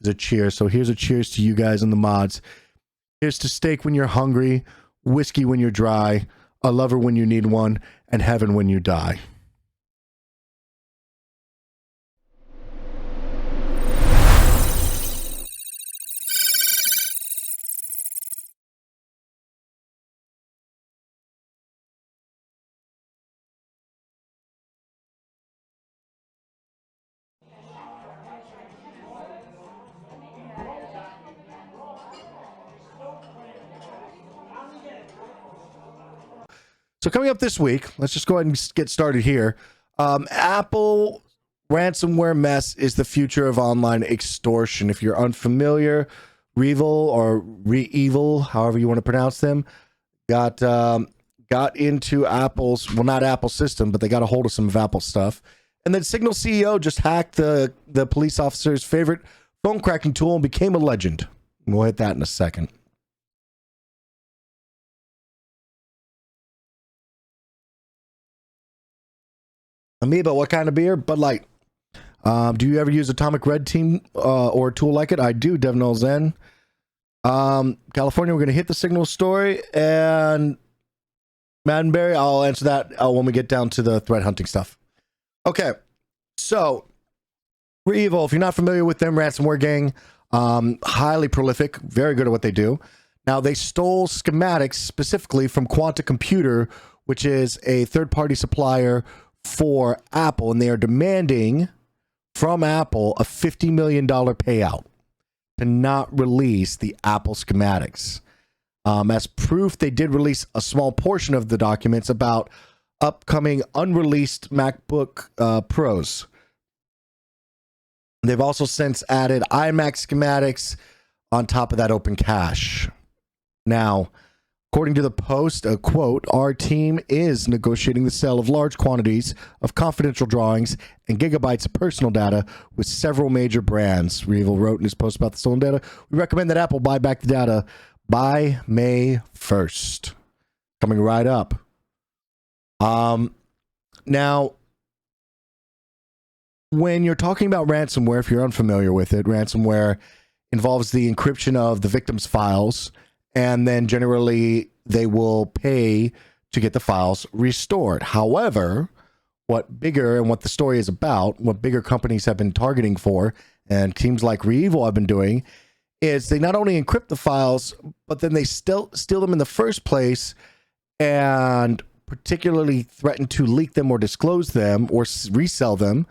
is a cheer. So here's a cheers to you guys and the mods. Here's to steak when you're hungry, whiskey when you're dry, a lover when you need one, and heaven when you die. So coming up this week, let's just go ahead and get started here. Apple ransomware mess is the future of online extortion. If you're unfamiliar, Revil or Re-Evil, however you want to pronounce them, got into Apple's, well, not Apple's system, but they got a hold of some of Apple's stuff. And then Signal CEO just hacked the police officer's favorite phone cracking tool and became a legend. We'll hit that in a second. Amoeba, what kind of beer? Bud Light. Do you ever use Atomic Red Team or a tool like it? I do, Devnol Zen. California, we're going to hit the Signal story. And Maddenberry, I'll answer that when we get down to the threat hunting stuff. Okay, so Re-Evil, if you're not familiar with them, ransomware gang, highly prolific, very good at what they do. Now, they stole schematics specifically from Quanta Computer, which is a third-party supplier for Apple, and they are demanding from Apple a $50 million payout to not release the Apple schematics. As proof, they did release a small portion of the documents about upcoming unreleased MacBook Pros. They've also since added iMac schematics on top of that open cache. Now, according to the Post, a quote, "Our team is negotiating the sale of large quantities of confidential drawings and gigabytes of personal data with several major brands." Revil wrote in his post about the stolen data. "We recommend that Apple buy back the data by May 1st. Coming right up. Now, when you're talking about ransomware, if you're unfamiliar with it, ransomware involves the encryption of the victim's files, and then generally they will pay to get the files restored. However, what bigger and what the story is about, what bigger companies have been targeting for, and teams like Re-Evil have been doing, is they not only encrypt the files, but then they still steal them in the first place and particularly threaten to leak them or disclose them or resell them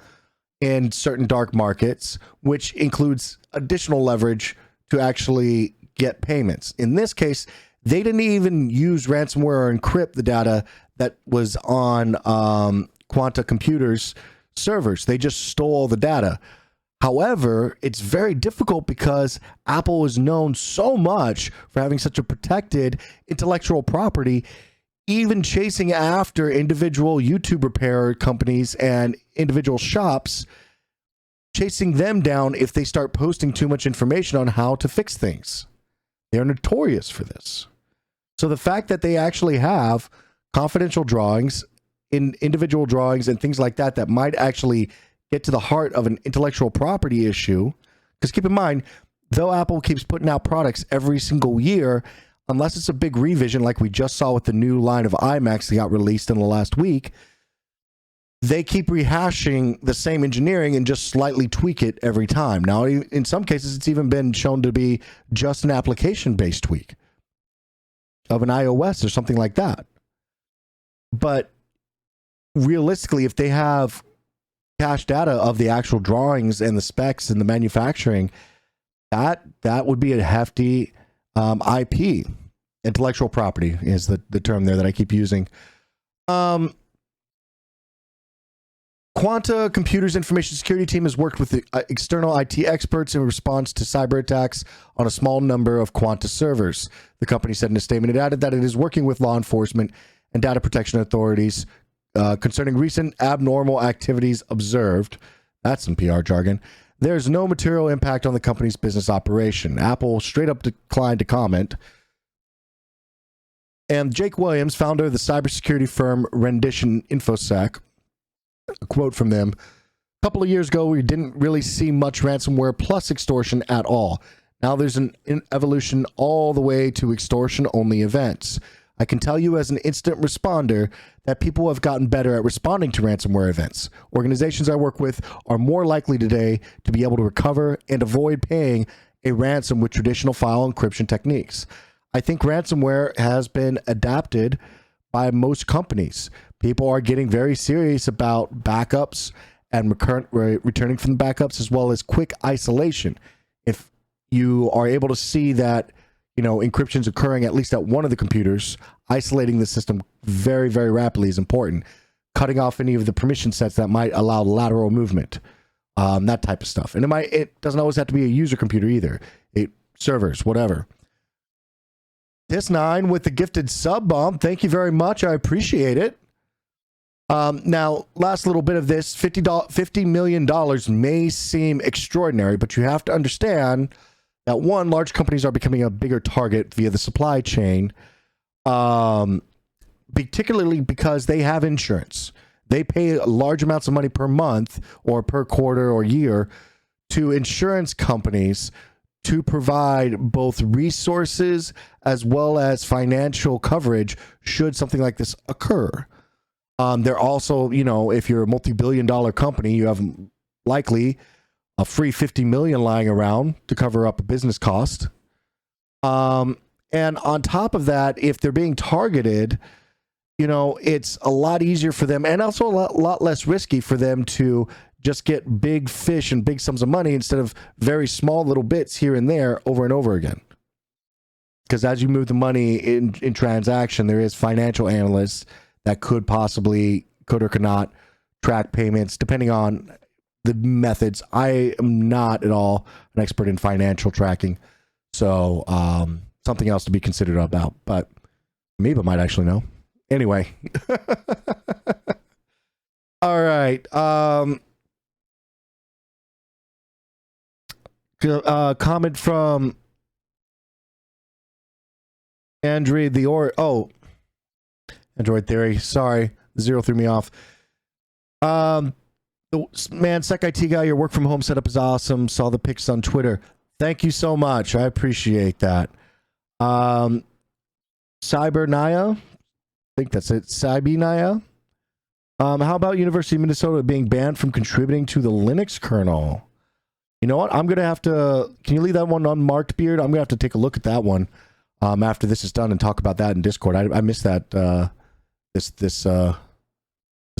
in certain dark markets, which includes additional leverage to actually get payments. In this case, they didn't even use ransomware or encrypt the data that was on Quanta Computer's servers. They just stole the data. However, it's very difficult because Apple is known so much for having such a protected intellectual property, even chasing after individual YouTube repair companies and individual shops, chasing them down if they start posting too much information on how to fix things. They're notorious for this. So the fact that they actually have confidential drawings, individual drawings and things like that, that might actually get to the heart of an intellectual property issue, because keep in mind, though Apple keeps putting out products every single year, unless it's a big revision like we just saw with the new line of iMacs that got released in the last week, they keep rehashing the same engineering and just slightly tweak it every time. Now, in some cases, it's even been shown to be just an application-based tweak of an iOS or something like that. But realistically, if they have cache data of the actual drawings and the specs and the manufacturing, that would be a hefty IP. Intellectual property is the term there that I keep using. Quanta Computer's information security team has worked with the external IT experts in response to cyber attacks on a small number of Quanta servers. The company said in a statement, it added that it is working with law enforcement and data protection authorities concerning recent abnormal activities observed. That's some PR jargon. There's no material impact on the company's business operation. Apple straight up declined to comment. And Jake Williams, founder of the cybersecurity firm Rendition InfoSec, a quote from them, couple of years ago, we didn't really see much ransomware plus extortion at all. Now there's an evolution all the way to extortion-only events. I can tell you as an instant responder that people have gotten better at responding to ransomware events. Organizations I work with are more likely today to be able to recover and avoid paying a ransom with traditional file encryption techniques. I think ransomware has been adapted by most companies. People are getting very serious about backups and returning from the backups, as well as quick isolation. If you are able to see that, encryption is occurring at least at one of the computers, isolating the system very, very rapidly is important. Cutting off any of the permission sets that might allow lateral movement, that type of stuff. And it doesn't always have to be a user computer either. Servers, whatever. This 9 with the gifted sub bomb. Thank you very much. I appreciate it. Now, last little bit of this, $50 million may seem extraordinary, but you have to understand that, one, large companies are becoming a bigger target via the supply chain, particularly because they have insurance. They pay large amounts of money per month or per quarter or year to insurance companies to provide both resources as well as financial coverage should something like this occur. They're also, if you're a multi-billion-dollar company, you have likely a free $50 million lying around to cover up a business cost. And on top of that, if they're being targeted, it's a lot easier for them and also a lot less risky for them to just get big fish and big sums of money instead of very small little bits here and there over and over again. Because as you move the money in transaction, there is financial analysts that could or could not track payments depending on the methods. I am not at all an expert in financial tracking, so something else to be considered about, but Amoeba might actually know. Anyway. All right. Comment from Android Theory. Sorry, the zero threw me off. Man, Sec IT guy, your work from home setup is awesome. Saw the pics on Twitter. Thank you so much. I appreciate that. Cyber Naya, I think that's it. Cyber Naya. How about University of Minnesota being banned from contributing to the Linux kernel? You know what? I'm gonna have to. Can you leave that one unmarked, Beard? I'm gonna have to take a look at that one after this is done and talk about that in Discord. I missed that. This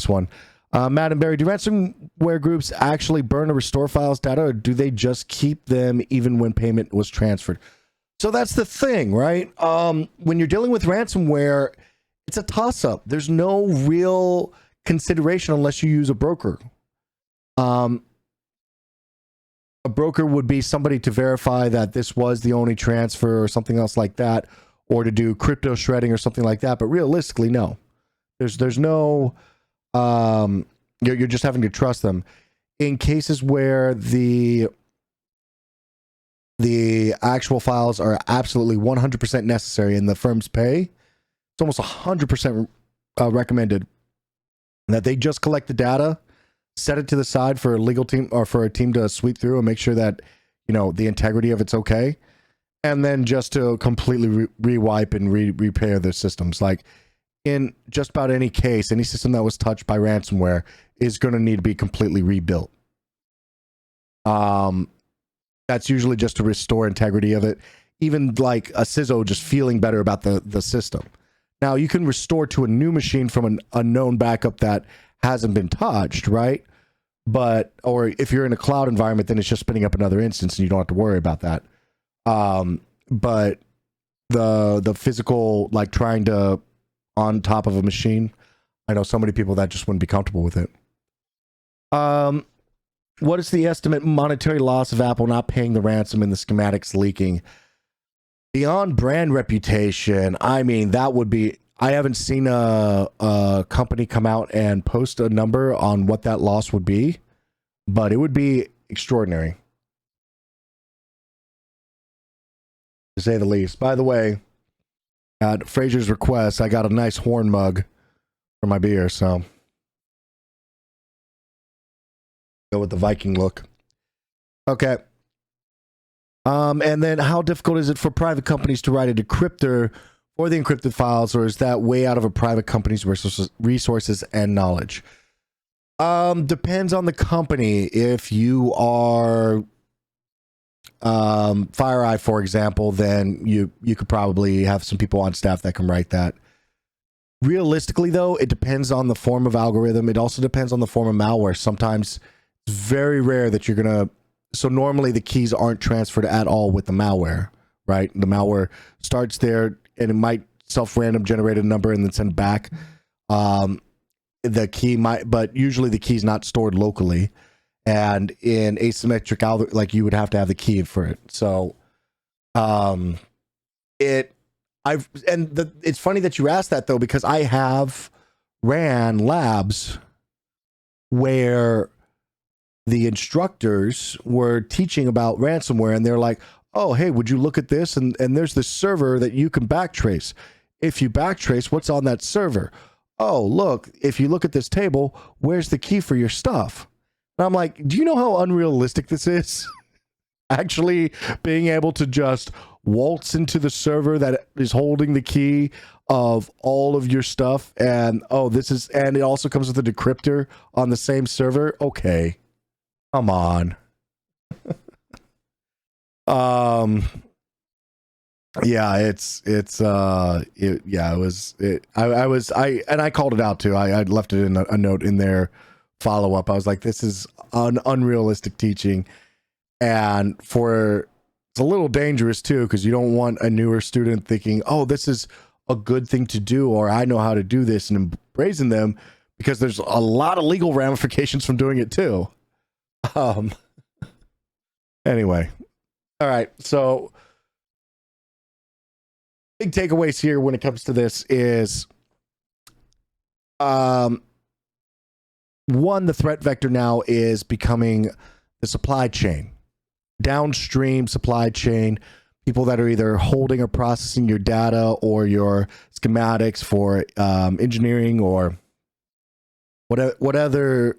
one. Madden Barry, do ransomware groups actually burn or restore files data, or do they just keep them even when payment was transferred? So that's the thing, right? When you're dealing with ransomware, it's a toss-up. There's no real consideration unless you use a broker. A broker would be somebody to verify that this was the only transfer or something else like that, or to do crypto shredding or something like that. But realistically, no. There's no... you're just having to trust them. In cases where the actual files are absolutely 100% necessary and the firms pay, it's almost 100% recommended that they just collect the data, set it to the side for a legal team or for a team to sweep through and make sure that, the integrity of it's okay. And then just to completely rewipe and repair their systems. Like, in just about any case, any system that was touched by ransomware is going to need to be completely rebuilt. That's usually just to restore integrity of it. Even like a CISO just feeling better about the system. Now, you can restore to a new machine from an unknown backup that hasn't been touched, right? Or if you're in a cloud environment, then it's just spinning up another instance and you don't have to worry about that. But the physical, like trying to on top of a machine, I know so many people that just wouldn't be comfortable with it. What is the estimate monetary loss of Apple not paying the ransom and the schematics leaking? Beyond brand reputation, I mean, that would be... I haven't seen a company come out and post a number on what that loss would be, but it would be extraordinary, to say the least. By the way, at Fraser's request, I got a nice horn mug for my beer, so Go with the Viking look. Okay. And then how difficult is it for private companies to write a decryptor for the encrypted files, or is that way out of a private company's resources and knowledge? Depends on the company. If you are FireEye, for example, then you could probably have some people on staff that can write that. Realistically, though, it depends on the form of algorithm. It also depends on the form of malware. Sometimes it's very rare that you're gonna. So normally the keys aren't transferred at all with the malware, right? The malware starts there and it might self-random generate a number and then send back. The key might, but usually the key is not stored locally. And in asymmetric algorithm, like you would have to have the key for it. So, it's funny that you asked that though, because I have ran labs where the instructors were teaching about ransomware and they're like, oh, hey, would you look at this? And there's this server that you can backtrace. If you backtrace, what's on that server? Oh, look, if you look at this table, where's the key for your stuff? And I'm like, do you know how unrealistic this is? Actually being able to just waltz into the server that is holding the key of all of your stuff. And, and it also comes with a decryptor on the same server. Okay. Come on. Yeah, I called it out too. I left it in a note in their follow up. I was like, this is an unrealistic teaching, and it's a little dangerous too, because you don't want a newer student thinking, oh, this is a good thing to do, or I know how to do this, and embracing them, because there's a lot of legal ramifications from doing it too. Anyway, all right, so big takeaways here when it comes to this is one, the threat vector now is becoming the supply chain, downstream supply chain, people that are either holding or processing your data or your schematics for engineering or whatever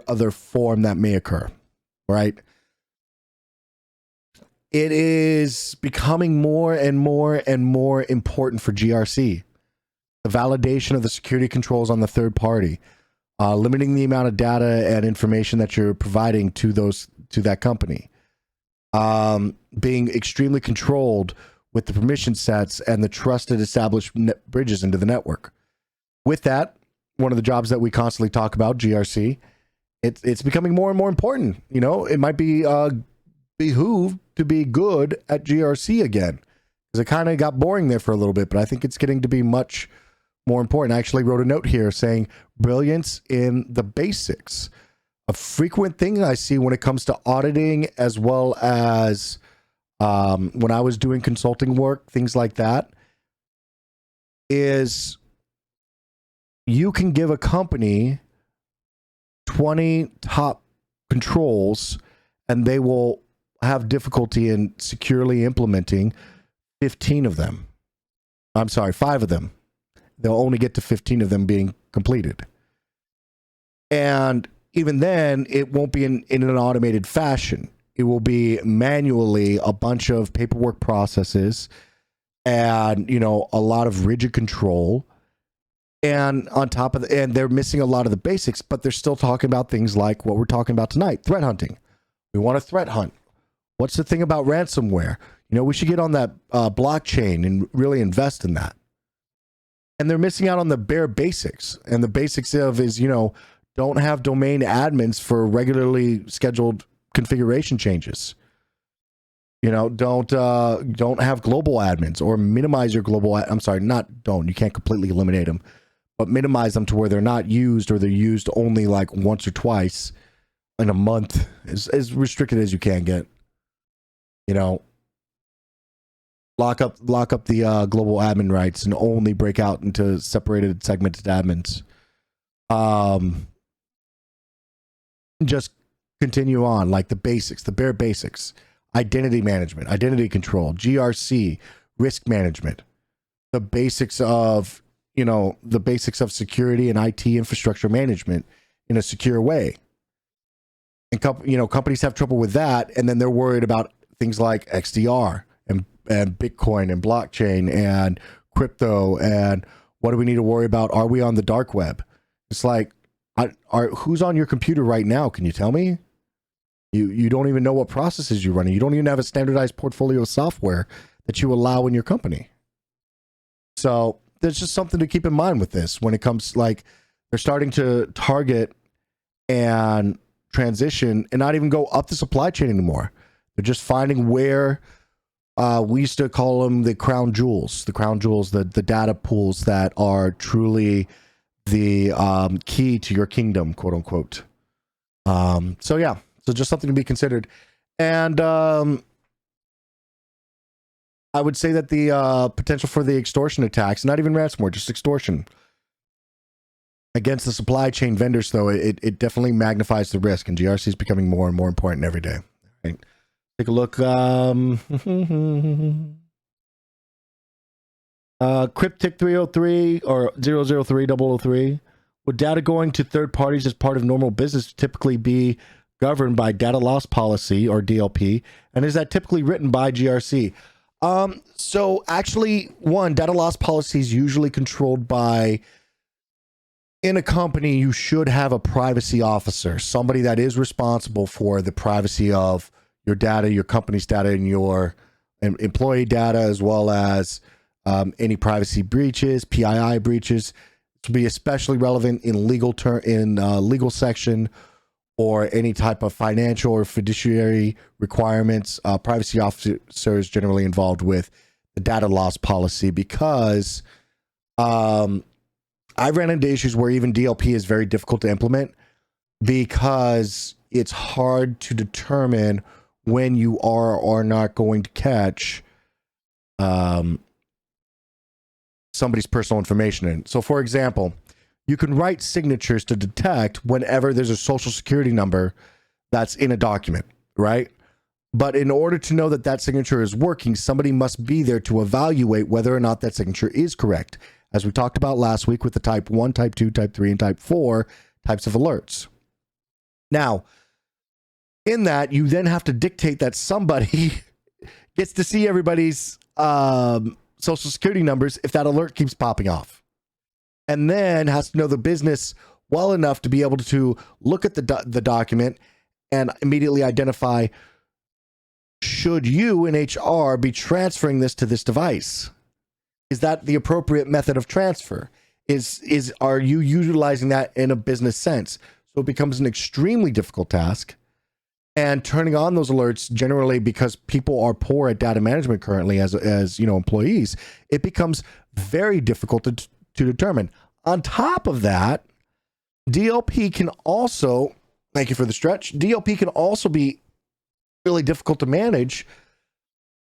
other form that may occur, right? It is becoming more and more and more important for GRC. The validation of the security controls on the third party, limiting the amount of data and information that you're providing to that company, being extremely controlled with the permission sets and the trusted established bridges into the network. With that, one of the jobs that we constantly talk about, GRC, it's becoming more and more important. You know, it might be behooved to be good at GRC again, because it kind of got boring there for a little bit, but I think it's getting to be much more important. I actually wrote a note here saying brilliance in the basics. A frequent thing I see when it comes to auditing, as well as when I was doing consulting work, things like that, is you can give a company 20 top controls and they will have difficulty in securely implementing 15 of them. I'm sorry, 5 of them. They'll only get to 15 of them being completed. And even then, it won't be in an automated fashion. It will be manually a bunch of paperwork processes and, you know, a lot of rigid control. And on top of and they're missing a lot of the basics, but they're still talking about things like what we're talking about tonight, threat hunting. We want to threat hunt. What's the thing about ransomware? You know, we should get on that blockchain and really invest in that. And they're missing out on the bare basics. And the basics of is, you know, don't have domain admins for regularly scheduled configuration changes. You know, don't have global admins, or minimize your global. I'm sorry, you can't completely eliminate them, but minimize them to where they're not used, or they're used only like once or twice in a month, as restricted as you can get. You know, lock up the global admin rights and only break out into separated segmented admins. Just continue on, like the basics, the bare basics: identity management, identity control, GRC, risk management, the basics of, you know, the basics of security and IT infrastructure management in a secure way. And companies have trouble with that, and then they're worried about things like XDR and Bitcoin and blockchain and crypto, and what do we need to worry about? Are we on the dark web? It's like, who's on your computer right now? Can you tell me? You don't even know what processes you're running. You don't even have a standardized portfolio of software that you allow in your company. So there's just something to keep in mind with this when it comes, like, they're starting to target and transition and not even go up the supply chain anymore. They're just finding where we used to call them the crown jewels, the data pools that are truly the key to your kingdom, quote unquote. So yeah, so just something to be considered. And I would say that the potential for the extortion attacks, not even ransomware, just extortion against the supply chain vendors, though, it definitely magnifies the risk, and GRC is becoming more and more important every day. Right? Take a look. Cryptic 303 or 003 would data going to third parties as part of normal business typically be governed by data loss policy or DLP, and is that typically written by GRC? So actually, data loss policy is usually controlled by, in a company, you should have a privacy officer, somebody that is responsible for the privacy of your data, your company's data, and your employee data, as well as any privacy breaches, PII breaches. This will be especially relevant in legal section or any type of financial or fiduciary requirements. Privacy officers generally involved with the data loss policy, because I ran into issues where even DLP is very difficult to implement because it's hard to determine when you are or not going to catch somebody's personal information in. So, for example, you can write signatures to detect whenever there's a social security number that's in a document, right? But in order to know that that signature is working, somebody must be there to evaluate whether or not that signature is correct, as we talked about last week with the type 1, type 2, type 3, and type 4 types of alerts. Now, in that, you then have to dictate that somebody gets to see everybody's social security numbers if that alert keeps popping off. And then has to know the business well enough to be able to look at the document and immediately identify, should you in HR be transferring this to this device? Is that the appropriate method of transfer? Are you utilizing that in a business sense? So it becomes an extremely difficult task. And turning on those alerts, generally because people are poor at data management currently as employees, it becomes very difficult to determine. On top of that, DLP can also, thank you for the stretch, DLP can also be really difficult to manage,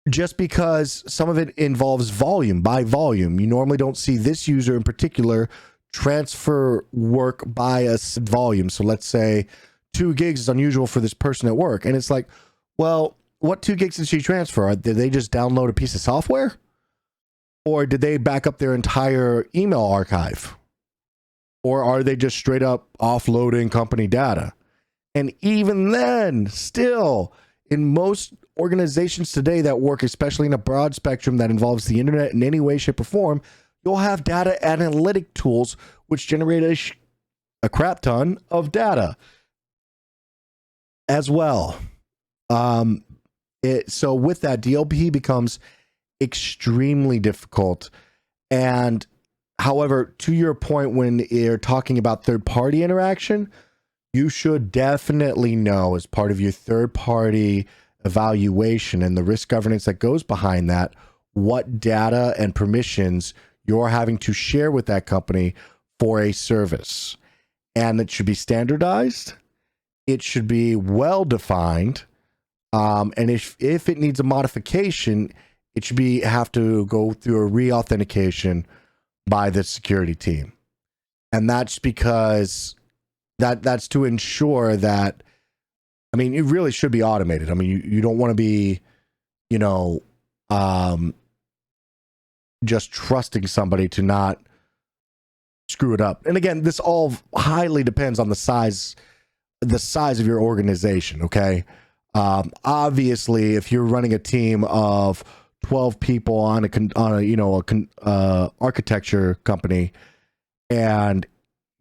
just because some of it involves volume. By volume, you normally don't see this user in particular transfer work by a volume. So let's say 2 gigs is unusual for this person at work. And it's like, well, what 2 gigs did she transfer? Did they just download a piece of software? Or did they back up their entire email archive? Or are they just straight up offloading company data? And even then, still, in most organizations today that work, especially in a broad spectrum that involves the internet in any way, shape, or form, you'll have data analytic tools which generate a crap ton of data as well. So with that, DLP becomes extremely difficult. And however, to your point, when you're talking about third-party interaction, you should definitely know, as part of your third-party evaluation and the risk governance that goes behind that, what data and permissions you're having to share with that company for a service. And it should be standardized. It should be well defined. And if it needs a modification, it should have to go through a re-authentication by the security team. And that's because that's to ensure that, I mean, it really should be automated. I mean, you don't want to be, just trusting somebody to not screw it up. And again, this all highly depends on the size the size of your organization. Okay. Obviously, if you're running a team of 12 people on a architecture company, and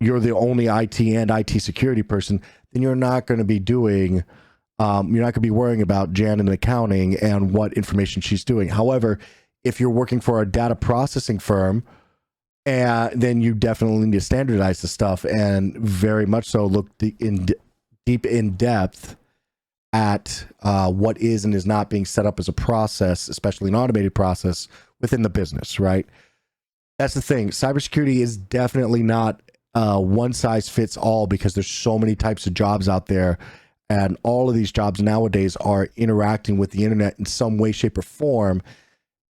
you're the only IT and IT security person, then you're not going to be doing, you're not going to be worrying about Jan in accounting and what information she's doing. However, if you're working for a data processing firm, then you definitely need to standardize the stuff and very much so look deep in depth at what is and is not being set up as a process, especially an automated process within the business, right? That's the thing. Cybersecurity is definitely not one size fits all, because there's so many types of jobs out there, and all of these jobs nowadays are interacting with the internet in some way, shape, or form.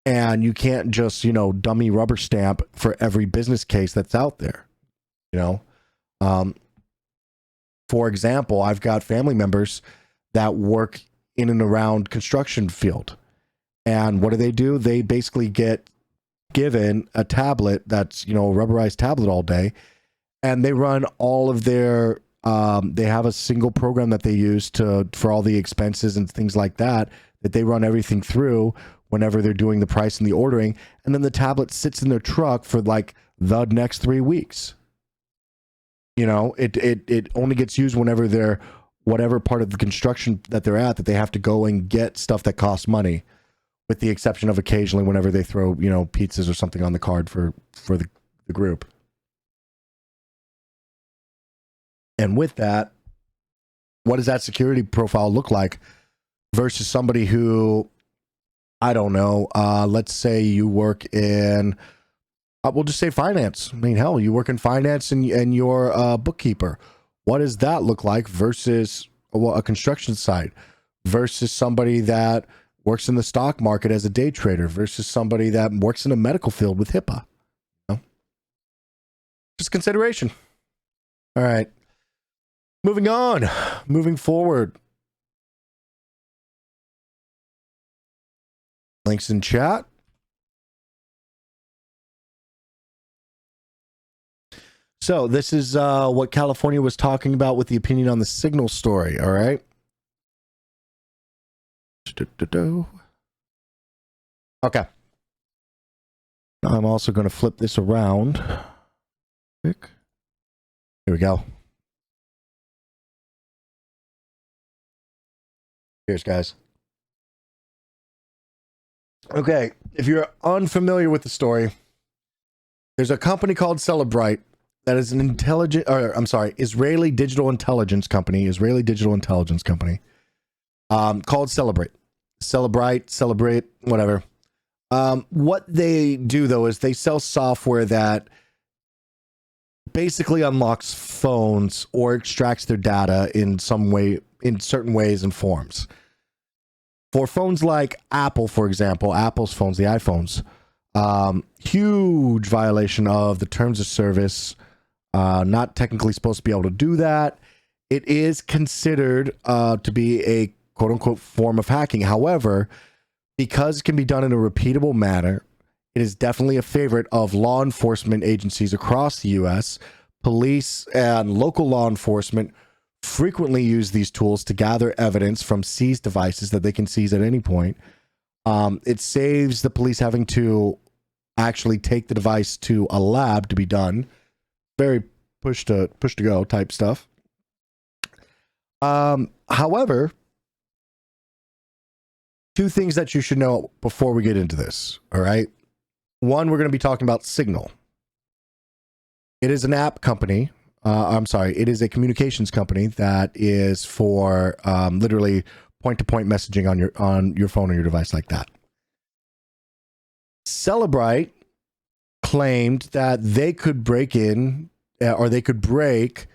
And you can't just, dummy rubber stamp for every business case that's out there. For example, I've got family members that work in and around construction field. And what do? They basically get given a tablet that's, a rubberized tablet all day, and they run all of their, they have a single program that they use for all the expenses and things like that they run everything through whenever they're doing the price and the ordering. And then the tablet sits in their truck for like the next 3 weeks. It only gets used whenever they're, whatever part of the construction that they're at, that they have to go and get stuff that costs money, with the exception of occasionally whenever they throw, pizzas or something on the card for the group. And with that, what does that security profile look like versus somebody who, I don't know, let's say you work in, we'll just say finance. I mean, hell, you work in finance and you're a bookkeeper. What does that look like versus a construction site, versus somebody that works in the stock market as a day trader, versus somebody that works in a medical field with HIPAA? Just consideration. All right. Moving on. Moving forward. Links in chat. So this is what California was talking about with the opinion on the Signal story. All right. Okay. I'm also going to flip this around. Here we go. Cheers, guys. Okay, if you're unfamiliar with the story, there's a company called Celebrite that is an Israeli digital intelligence company, called Celebrate, whatever. What they do, though, is they sell software that basically unlocks phones or extracts their data in some way, in certain ways and forms. For phones like Apple, for example, Apple's phones, the iPhones, huge violation of the terms of service. Not technically supposed to be able to do that. It is considered to be a quote unquote form of hacking. However, because it can be done in a repeatable manner, it is definitely a favorite of law enforcement agencies across the U.S. Police and local law enforcement frequently use these tools to gather evidence from seized devices that they can seize at any point. It saves the police having to actually take the device to a lab to be done. Very push to go type stuff. However, two things that you should know before we get into this. All right. One, we're going to be talking about Signal. It is an app company. It is a communications company that is for literally point-to-point messaging on your phone or your device like that. Celebrite claimed that they could break in or they could break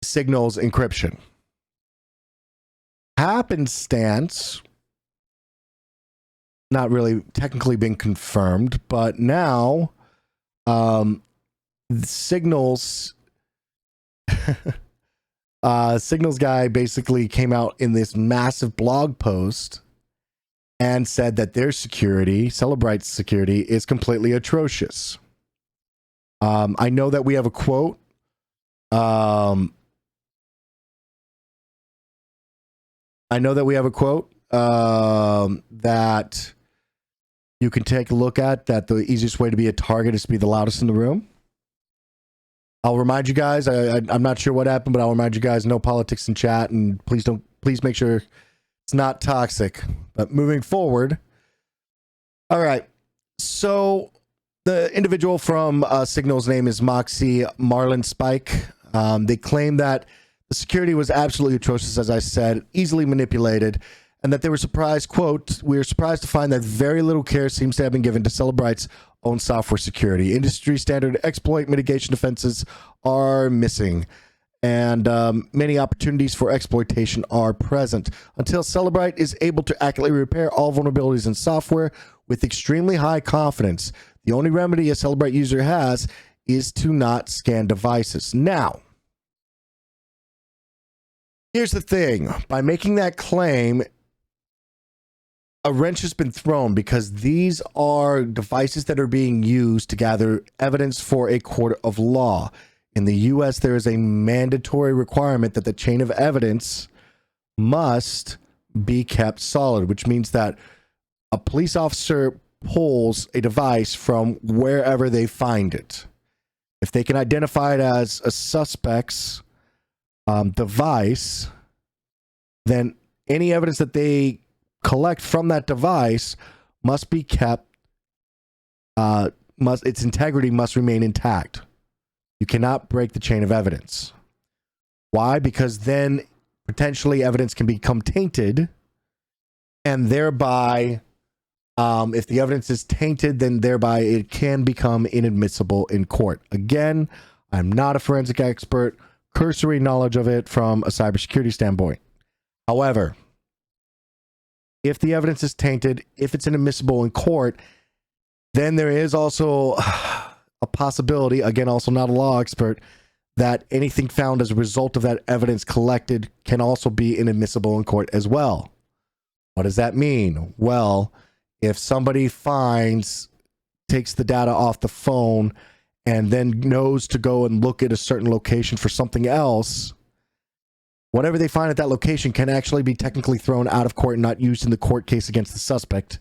Signal's encryption. Happenstance, not really technically being confirmed, but now Signal's guy basically came out in this massive blog post and said that their security, Celebrite's security, is completely atrocious. I know that we have a quote I know that we have a quote that you can take a look at, that the easiest way to be a target is to be the loudest in the room. I'll remind you guys, I'm not sure what happened, but I'll remind you guys, no politics in chat, and please make sure it's not toxic. But moving forward, all right. So the individual from Signal's name is Moxie Marlin Spike. They claim that the security was absolutely atrocious, as I said, easily manipulated, and that they were surprised, quote, "We are surprised to find that very little care seems to have been given to Cellebrite's own software security. Industry standard exploit mitigation defenses are missing, and many opportunities for exploitation are present. Until Cellebrite is able to accurately repair all vulnerabilities in software with extremely high confidence, the only remedy a Cellebrite user has is to not scan devices." Now, here's the thing. By making that claim, a wrench has been thrown, because these are devices that are being used to gather evidence for a court of law. In the US, there is a mandatory requirement that the chain of evidence must be kept solid, which means that a police officer pulls a device from wherever they find it. If they can identify it as a suspect's device, then any evidence that they collect from that device must be kept, its integrity must remain intact. You cannot break the chain of evidence. Why? Because then potentially evidence can become tainted, and thereby, if the evidence is tainted, then thereby it can become inadmissible in court. Again, I'm not a forensic expert, cursory knowledge of it from a cybersecurity standpoint. However, if the evidence is tainted, if it's inadmissible in court, then there is also a possibility, again, also not a law expert, that anything found as a result of that evidence collected can also be inadmissible in court as well. What does that mean? Well, if somebody takes the data off the phone and then knows to go and look at a certain location for something else, whatever they find at that location can actually be technically thrown out of court and not used in the court case against the suspect,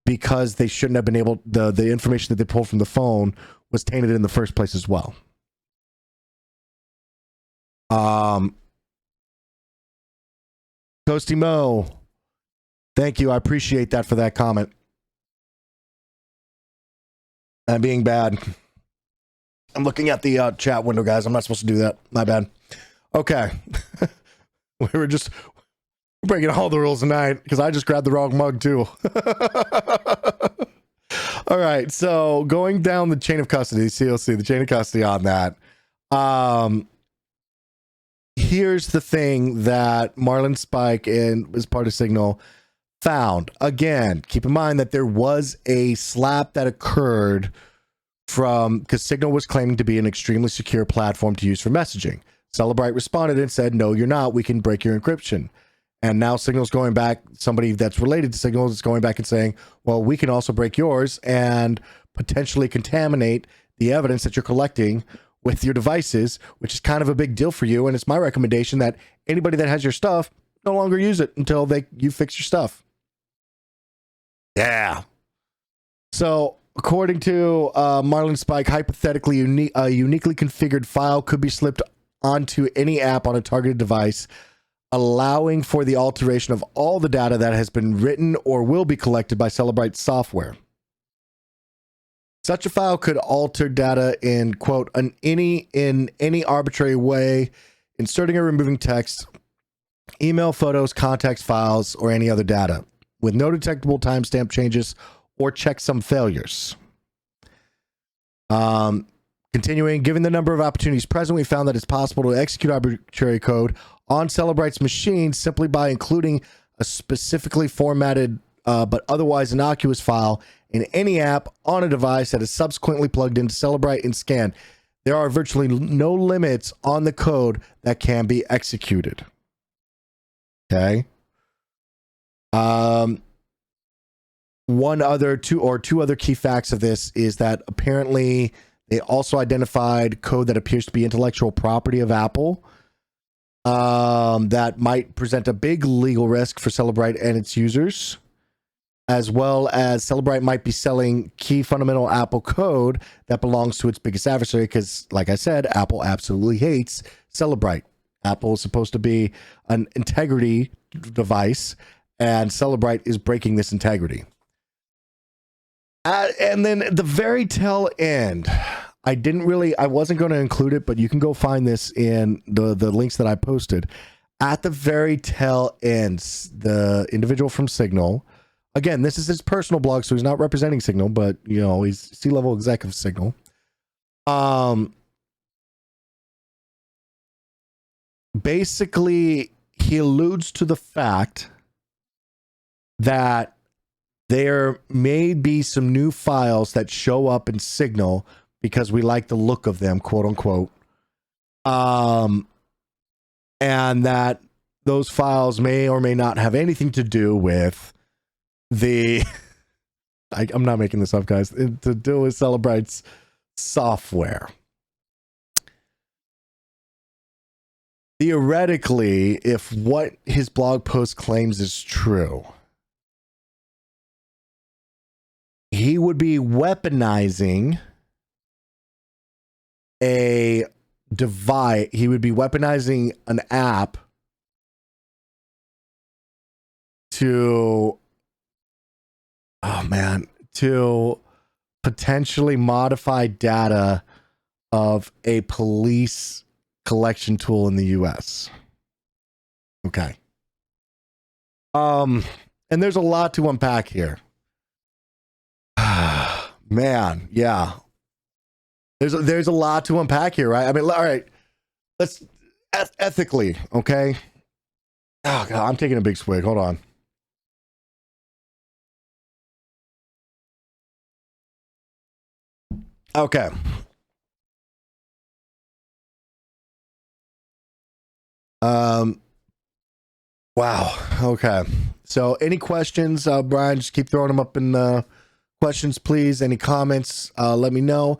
because they shouldn't have been able, the information that they pulled from the phone was tainted in the first place as well. Toasty Mo, thank you. I appreciate that for that comment. I'm being bad. I'm looking at the chat window, guys. I'm not supposed to do that. My bad. Okay. We're breaking all the rules tonight, because I just grabbed the wrong mug too. All right. So going down the chain of custody, COC, the chain of custody on that. Here's the thing that Marlin Spike, and as part of Signal, found. Again, keep in mind that there was a slap that occurred because Signal was claiming to be an extremely secure platform to use for messaging. Cellebrite responded and said, "No, you're not. We can break your encryption." And now Signal's going back, somebody that's related to Signal is going back and saying, "Well, we can also break yours and potentially contaminate the evidence that you're collecting with your devices," which is kind of a big deal for you. And it's my recommendation that anybody that has your stuff no longer use it until you fix your stuff. Yeah. So according to Marlin Spike, hypothetically, a uniquely configured file could be slipped onto any app on a targeted device, allowing for the alteration of all the data that has been written or will be collected by Cellebrite software. Such a file could alter data in, quote, in any arbitrary way, inserting or removing text, email, photos, contacts, files, or any other data, with no detectable timestamp changes or checksum failures. Continuing, given the number of opportunities present, we found that it's possible to execute arbitrary code on Cellebrite's machine simply by including a specifically formatted but otherwise innocuous file in any app on a device that is subsequently plugged into Cellebrite and scanned. There are virtually no limits on the code that can be executed. Okay. Two other key facts of this is that apparently They also identified code that appears to be intellectual property of Apple, that might present a big legal risk for Cellebrite and its users, as well as Cellebrite might be selling key fundamental Apple code that belongs to its biggest adversary, because, like I said, Apple absolutely hates Cellebrite. Apple is supposed to be an integrity device, and Cellebrite is breaking this integrity. And then at the very tail end, I wasn't going to include it, but you can go find this in the links that I posted. At the very tail end, the individual from Signal, again, this is his personal blog, so he's not representing Signal, but, you know, he's C-level exec of Signal. Basically, he alludes to the fact that there may be some new files that show up in Signal because we like the look of them, quote unquote. And that those files may or may not have anything to do with the I'm not making this up, guys, to do with Cellebrite's software. Theoretically, if what his blog post claims is true, he would be weaponizing a device. He would be weaponizing an app to, to potentially modify data of a police collection tool in the US. Okay. And there's a lot to unpack here. Man, yeah. There's a lot to unpack here, right? I mean, all right. Let's ethically, okay? Oh God, I'm taking a big swig. Hold on. Okay. Wow. Okay. So any questions, Brian, just keep throwing them up in questions, please. Any comments, let me know.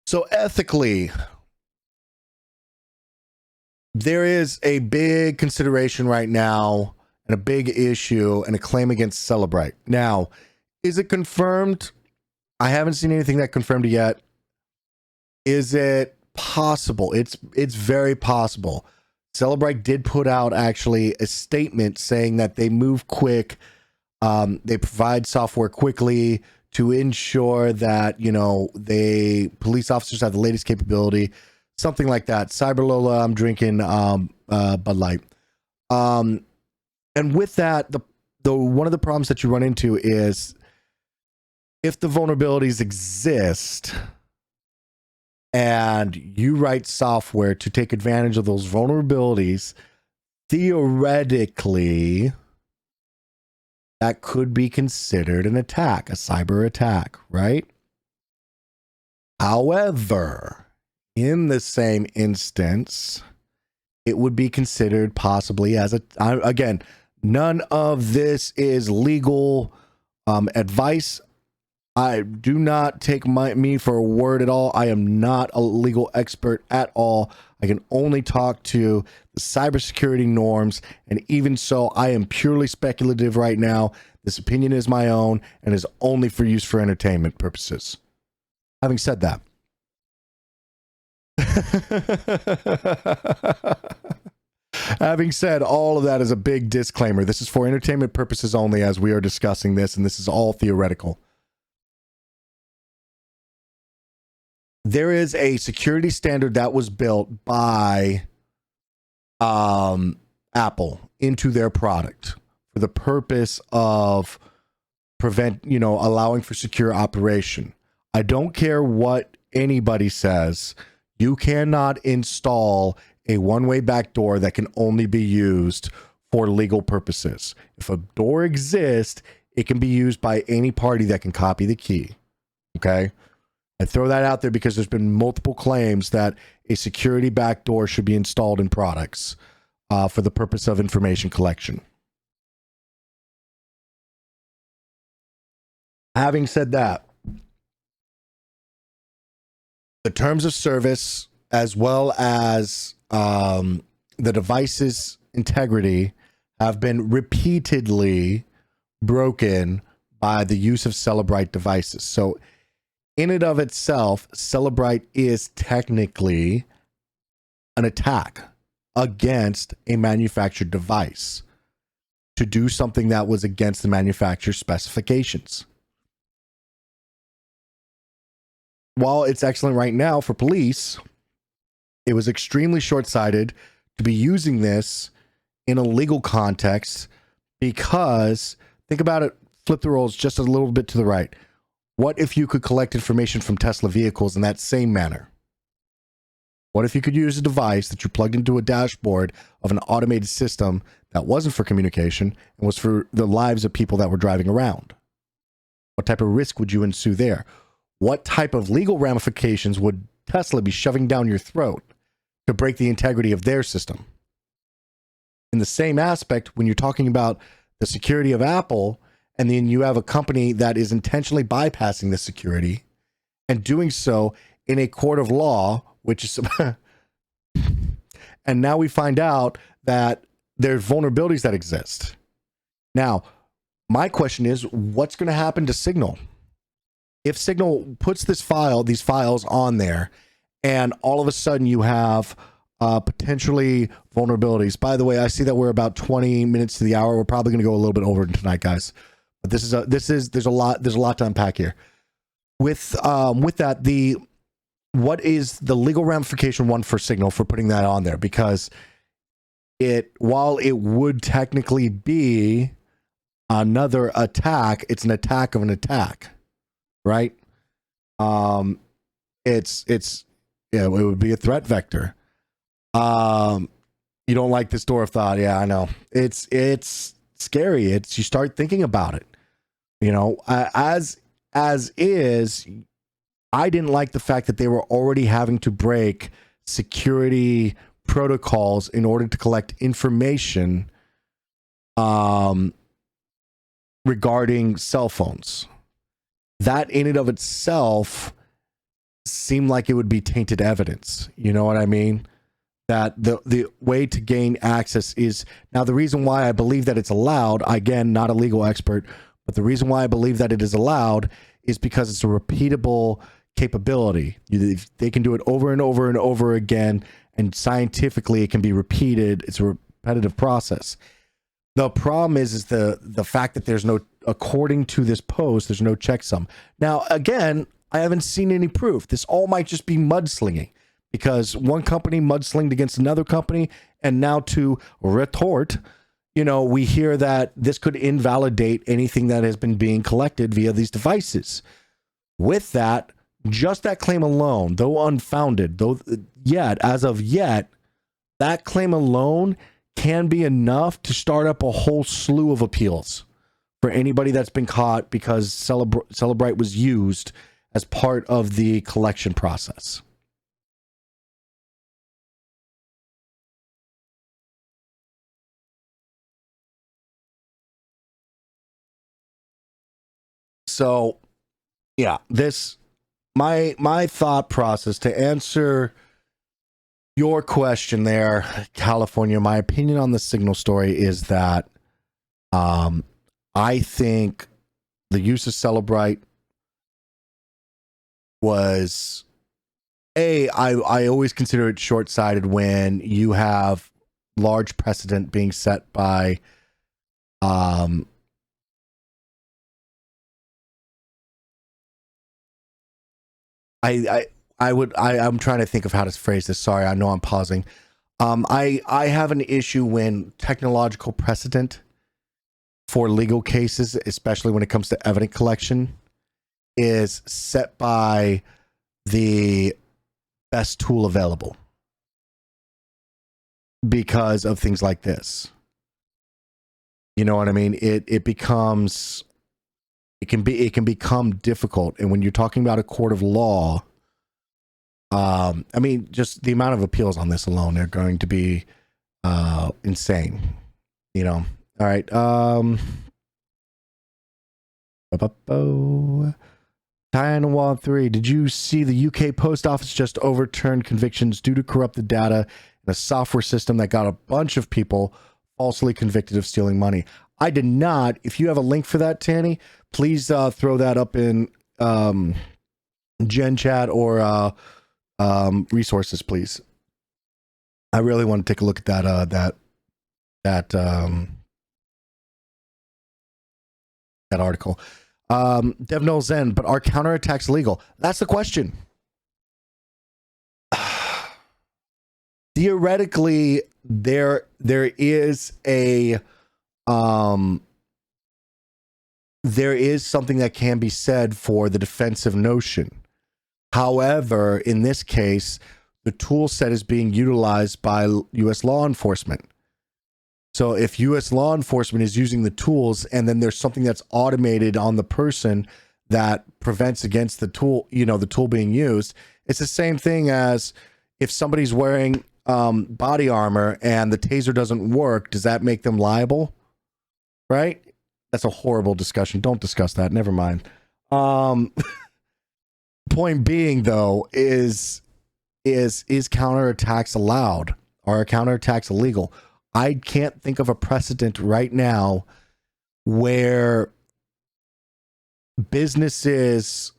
So ethically, there is a big consideration right now and a big issue and a claim against Cellebrite. Now, is it confirmed? I haven't seen anything that confirmed it yet. Is it possible? It's very possible. Cellebrite did put out actually a statement saying that they move quick. They provide software quickly to ensure that, you know, police officers have the latest capability, something like that. Cyber Lola, I'm drinking Bud Light. And with that, the one of the problems that you run into is if the vulnerabilities exist and you write software to take advantage of those vulnerabilities, theoretically, that could be considered an attack, a cyber attack, right? However, in the same instance, it would be considered possibly as again, none of this is legal advice. I do not take me for a word at all. I am not a legal expert at all. I can only talk to the cybersecurity norms, and even so, I am purely speculative right now. This opinion is my own and is only for use for entertainment purposes. Having said that, having said all of that is a big disclaimer. This is for entertainment purposes only as we are discussing this, and this is all theoretical. There is a security standard that was built by Apple into their product for the purpose of allowing for secure operation. I don't care what anybody says. You cannot install a one-way backdoor that can only be used for legal purposes. If a door exists, it can be used by any party that can copy the key. Okay? I throw that out there because there's been multiple claims that a security backdoor should be installed in products for the purpose of information collection. Having said that, the terms of service as well as the device's integrity have been repeatedly broken by the use of Celebrite devices. So in and of itself, Celebrite is technically an attack against a manufactured device to do something that was against the manufacturer's specifications. While it's excellent right now for police, it was extremely short-sighted to be using this in a legal context, because think about it, flip the roles just a little bit to the right. What if you could collect information from Tesla vehicles in that same manner? What if you could use a device that you plugged into a dashboard of an automated system that wasn't for communication and was for the lives of people that were driving around? What type of risk would you ensue there? What type of legal ramifications would Tesla be shoving down your throat to break the integrity of their system? In the same aspect, when you're talking about the security of Apple, and then you have a company that is intentionally bypassing the security and doing so in a court of law, which is and now we find out that there's vulnerabilities that exist. Now, my question is, what's going to happen to Signal? If Signal puts these files on there, and all of a sudden you have potentially vulnerabilities. By the way, I see that we're about 20 minutes to the hour. We're probably going to go a little bit over tonight, guys. But there's a lot to unpack here. With that, what is the legal ramification one for Signal for putting that on there? Because while it would technically be another attack, it's an attack of an attack, right? It would be a threat vector. You don't like this door of thought. Yeah, I know. It's scary. You start thinking about it. As is, I didn't like the fact that they were already having to break security protocols in order to collect information regarding cell phones. That in and of itself seemed like it would be tainted evidence. You know what I mean? That the way to gain access is, now the reason why I believe that it's allowed, again, not a legal expert, but the reason why I believe that it is allowed is because it's a repeatable capability. They can do it over and over and over again, and scientifically it can be repeated. It's a repetitive process. The problem is the fact that there's no, according to this post, there's no checksum. Now, again, I haven't seen any proof. This all might just be mudslinging, because one company mudslinged against another company, and now to retort, we hear that this could invalidate anything that has been being collected via these devices. With that, just that claim alone, though unfounded, as of yet, that claim alone can be enough to start up a whole slew of appeals for anybody that's been caught because Celebrite was used as part of the collection process. So, yeah, my thought process to answer your question there, California, my opinion on the Signal story is that I think the use of Celebrite was, I always consider it short-sighted when you have large precedent being set by I'm trying to think of how to phrase this. Sorry, I know I'm pausing. I have an issue when technological precedent for legal cases, especially when it comes to evidence collection, is set by the best tool available because of things like this. You know what I mean? It can become difficult, and when you're talking about a court of law, just the amount of appeals on this alone are going to be insane. All right. Diana Wall 3, did you see the UK Post Office just overturned convictions due to corrupted data in a software system that got a bunch of people falsely convicted of stealing money? I did not. If you have a link for that, Tanny, please throw that up in Gen Chat or resources, please. I really want to take a look at that article. Devnol Zen, but are counterattacks legal? That's the question. Theoretically, there is a there is something that can be said for the defensive notion. However, in this case, the tool set is being utilized by U.S. law enforcement. So if U.S. law enforcement is using the tools and then there's something that's automated on the person that prevents against the tool, you know, the tool being used, it's the same thing as if somebody's wearing body armor and the taser doesn't work, does that make them liable? Right? That's a horrible discussion. Don't discuss that. Never mind. Point being, though, is counterattacks allowed? Are counterattacks illegal? I can't think of a precedent right now where businesses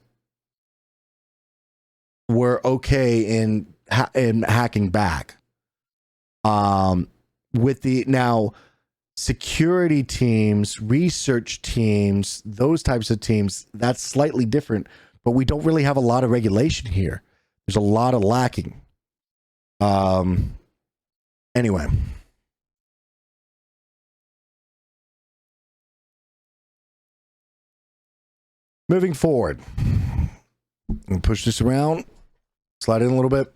were okay in hacking back. With the now security teams, research teams, those types of teams, that's slightly different, but we don't really have a lot of regulation here. There's a lot of lacking. Anyway. Moving forward, and push this around, slide in a little bit,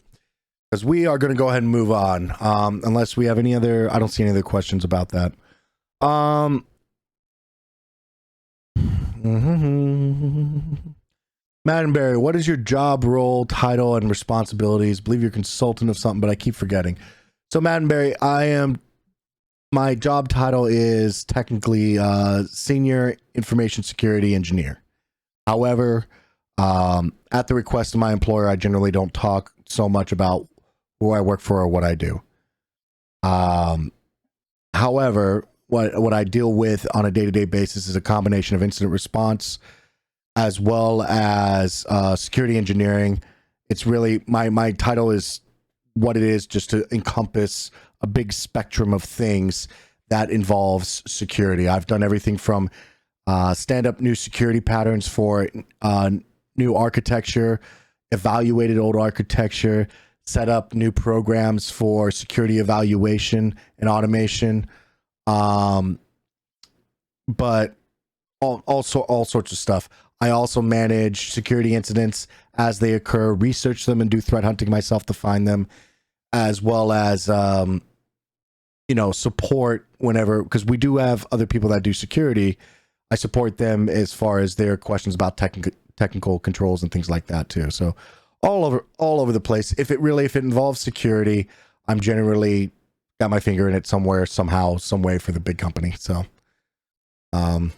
because we are going to go ahead and move on. Unless we have any other, I don't see any other questions about that. Maddenberry, what is your job role, title, and responsibilities? I believe you're a consultant of something, but I keep forgetting. So Maddenberry, my job title is technically Senior Information Security Engineer. However, at the request of my employer, I generally don't talk so much about who I work for or what I do. However, what I deal with on a day-to-day basis is a combination of incident response as well as security engineering. It's really, my title is what it is, just to encompass a big spectrum of things that involves security. I've done everything from stand up new security patterns for new architecture, evaluated old architecture, set up new programs for security evaluation and automation, but all sorts of stuff. I also manage security incidents as they occur, research them, and do threat hunting myself to find them, as well as support whenever, because we do have other people that do security. I support them as far as their questions about technical controls and things like that too. So all over the place. If it involves security, I'm generally got my finger in it somewhere, somehow, some way for the big company. So, oh,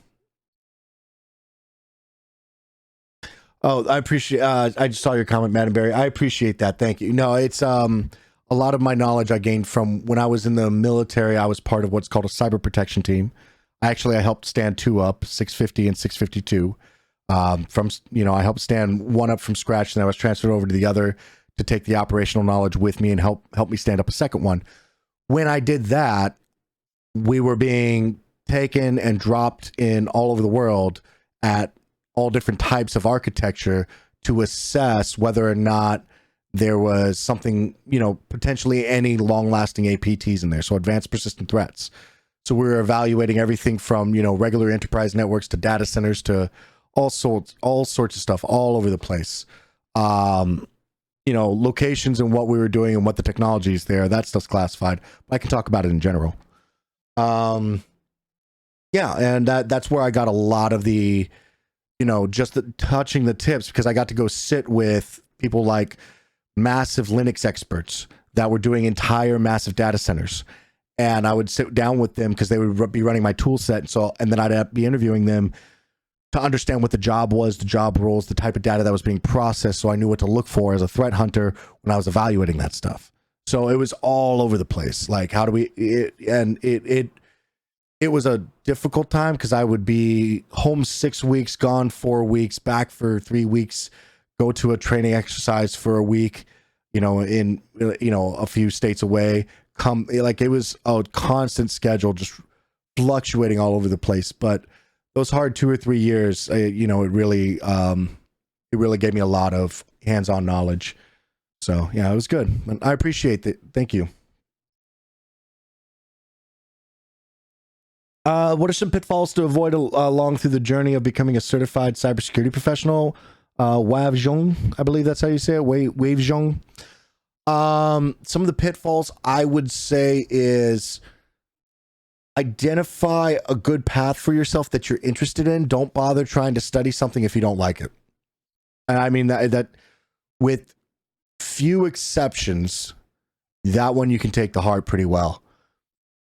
I appreciate. I just saw your comment, Maddenberry. I appreciate that. Thank you. No, it's a lot of my knowledge I gained from when I was in the military. I was part of what's called a cyber protection team. I helped stand two up, 650 and 652. I helped stand one up from scratch, and I was transferred over to the other to take the operational knowledge with me and help me stand up a second one. When I did that, we were being taken and dropped in all over the world at all different types of architecture to assess whether or not there was something, potentially any long-lasting APTs in there. So advanced persistent threats. So we were evaluating everything from, regular enterprise networks to data centers to all sorts of stuff all over the place. Locations and what we were doing and what the technology is there, that stuff's classified. But I can talk about it in general. And that's where I got a lot of the, just touching the tips, because I got to go sit with people like massive Linux experts that were doing entire massive data centers. And I would sit down with them because they would be running my tool set. And then I'd be interviewing them to understand what the job was, the job roles, the type of data that was being processed, so I knew what to look for as a threat hunter when I was evaluating that stuff. So it was all over the place. Like, how do we? It was a difficult time because I would be home 6 weeks, gone 4 weeks, back for 3 weeks, go to a training exercise for a week, in a few states away. Come, like, it was a constant schedule, just fluctuating all over the place. But those hard 2 or 3 years, it really gave me a lot of hands-on knowledge. So yeah, it was good. I appreciate it. Thank you. What are some pitfalls to avoid along through the journey of becoming a certified cybersecurity professional? Wav Zhong, I believe that's how you say it. Wave Zhong. Some of the pitfalls I would say is identify a good path for yourself that you're interested in. Don't bother trying to study something if you don't like it. And I mean that with few exceptions, that one you can take to heart pretty well.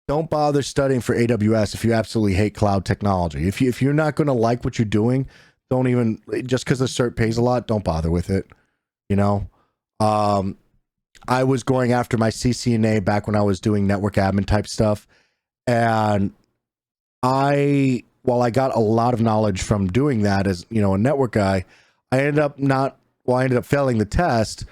Don't bother studying for AWS if you absolutely hate cloud technology. If you're not going to like what you're doing, don't even, just because the cert pays a lot, don't bother with it. I was going after my CCNA back when I was doing network admin type stuff, and while I got a lot of knowledge from doing that as a network guy, I ended up failing the test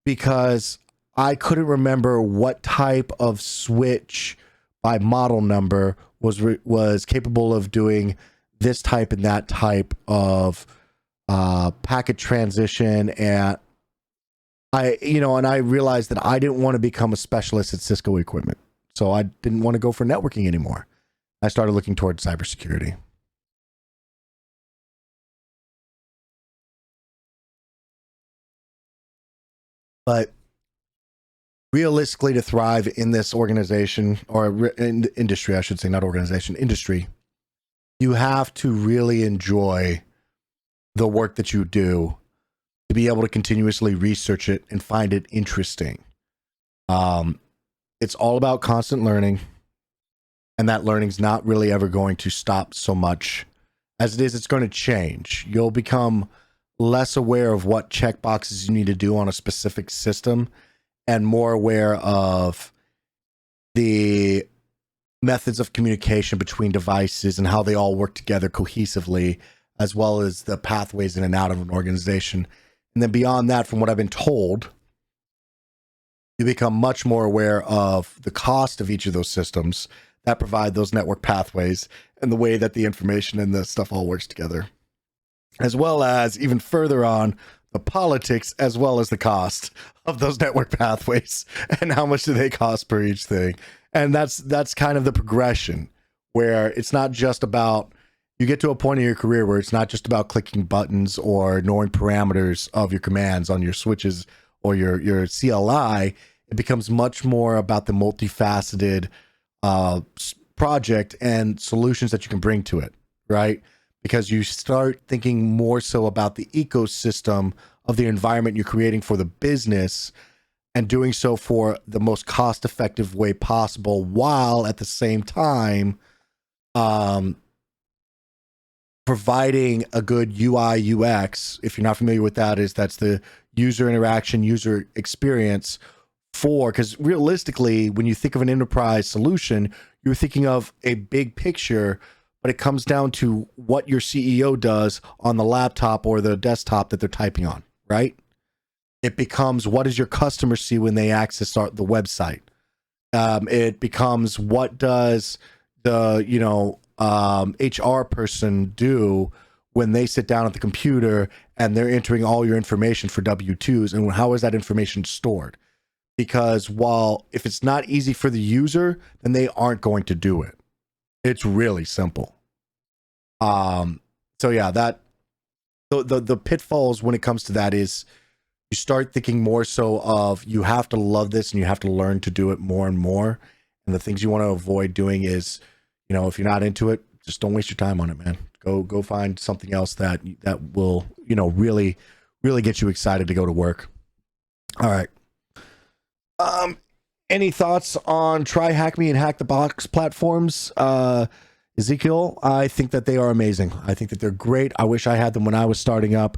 because I couldn't remember what type of switch by model number was capable of doing this type and that type of packet transition. And I realized that I didn't want to become a specialist at Cisco equipment. So I didn't want to go for networking anymore. I started looking towards cybersecurity. But realistically, to thrive in this organization, or in industry, I should say, not organization, industry, you have to really enjoy the work that you do to be able to continuously research it and find it interesting. It's all about constant learning, and that learning's not really ever going to stop so much as it is. It's going to change. You'll become less aware of what checkboxes you need to do on a specific system and more aware of the methods of communication between devices and how they all work together cohesively, as well as the pathways in and out of an organization. And then beyond that, from what I've been told, you become much more aware of the cost of each of those systems that provide those network pathways and the way that the information and the stuff all works together, as well as even further on the politics, as well as the cost of those network pathways and how much do they cost per each thing. And that's kind of the progression, where it's not just about, you get to a point in your career where it's not just about clicking buttons or knowing parameters of your commands on your switches or your CLI. It becomes much more about the multifaceted project and solutions that you can bring to it, right? Because you start thinking more so about the ecosystem of the environment you're creating for the business, and doing so for the most cost-effective way possible, while at the same time providing a good UI UX. If you're not familiar with that, that's the user interaction, user experience because realistically, when you think of an enterprise solution, you're thinking of a big picture, but it comes down to what your CEO does on the laptop or the desktop that they're typing on, right? It becomes, what does your customer see when they access the website? It becomes, what does the HR person do when they sit down at the computer and they're entering all your information for W-2s, and how is that information stored? Because if it's not easy for the user, then they aren't going to do it. It's really simple. So yeah, that the pitfalls when it comes to that is you start thinking more so of, you have to love this and you have to learn to do it more and more. And the things you want to avoid doing is, if you're not into it, just don't waste your time on it, man. Go find something else that will, really get you excited to go to work. All right. Any thoughts on try hack me and hack the box platforms? Ezekiel, I think that they are amazing. I think that they're great. I wish I had them when I was starting up.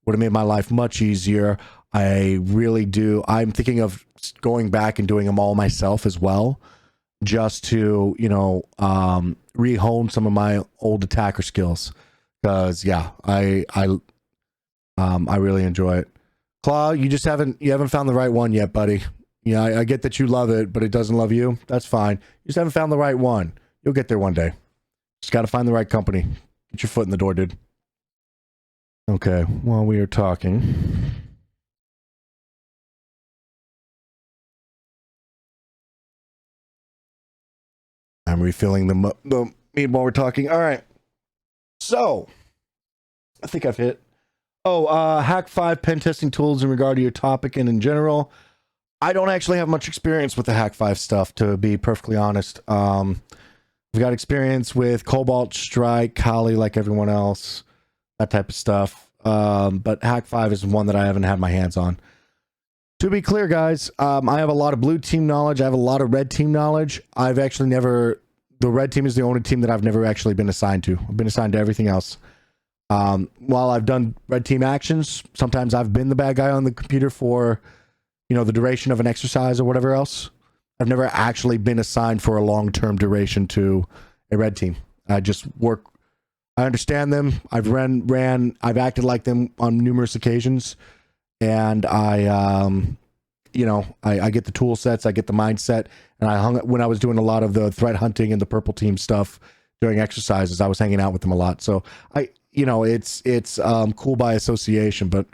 Would have made my life much easier. I really do. I'm thinking of going back and doing them all myself as well, just to, you know, re-hone some of my old attacker skills. Because yeah, I really enjoy it. Claw, you haven't found the right one yet, buddy. Yeah, I get that you love it, but it doesn't love you. That's fine. You just haven't found the right one. You'll get there one day. Just got to find the right company. Get your foot in the door, dude. Okay, while we are talking, I'm refilling the meat while we're talking. All right. So, I think I've hit. Hack 5 pen testing tools in regard to your topic and in general. I don't actually have much experience with the Hack 5 stuff, to be perfectly honest. We've got experience with Cobalt Strike, Kali, like everyone else, that type of stuff. But Hack 5 is one that I haven't had my hands on. To be clear, guys, I have a lot of blue team knowledge. I have a lot of red team knowledge. I've actually never... The red team is the only team that I've never actually been assigned to. I've been assigned to everything else. While I've done red team actions, sometimes I've been the bad guy on the computer for, you know, the duration of an exercise or whatever else. I've never actually been assigned for a long-term duration to a red team. I just work. I understand them. I've I've acted like them on numerous occasions, and I get the tool sets, I get the mindset, and when I was doing a lot of the threat hunting and the purple team stuff during exercises, I was hanging out with them a lot. So it's cool by association, but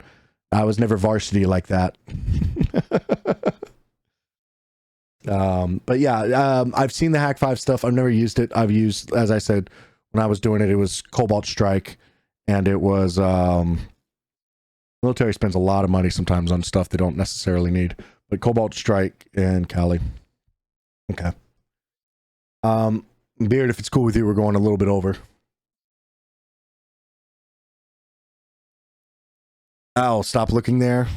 I was never varsity like that. But yeah, I've seen the Hack 5 stuff. I've never used it. I've used, as I said, when I was doing it, it was Cobalt Strike, and it was military spends a lot of money sometimes on stuff they don't necessarily need. But Cobalt Strike and Kali. Okay. Beard, if it's cool with you, we're going a little bit over. Oh, stop looking there.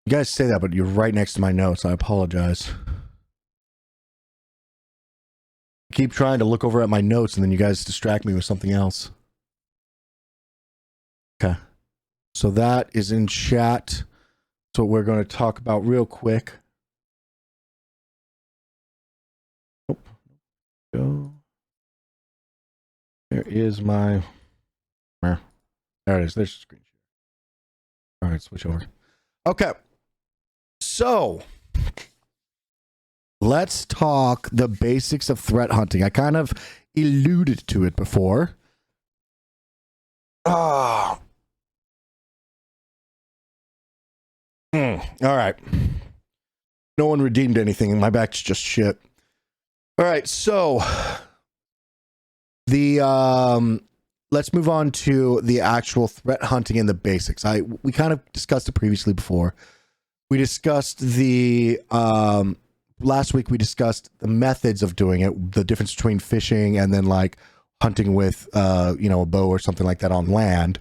You guys say that, but you're right next to my notes. I apologize. I keep trying to look over at my notes, and then you guys distract me with something else. Okay. So that is in chat. That's what we're going to talk about real quick. Oh. Go. There is my... There it is. There's the screen share. All right, switch over. Okay. So, let's talk the basics of threat hunting. I kind of alluded to it before. All right. No one redeemed anything. My back's just shit. All right, so let's move on to the actual threat hunting and the basics. We kind of discussed it previously before. We discussed last week we discussed the methods of doing it, the difference between fishing and then like hunting with a bow or something like that on land.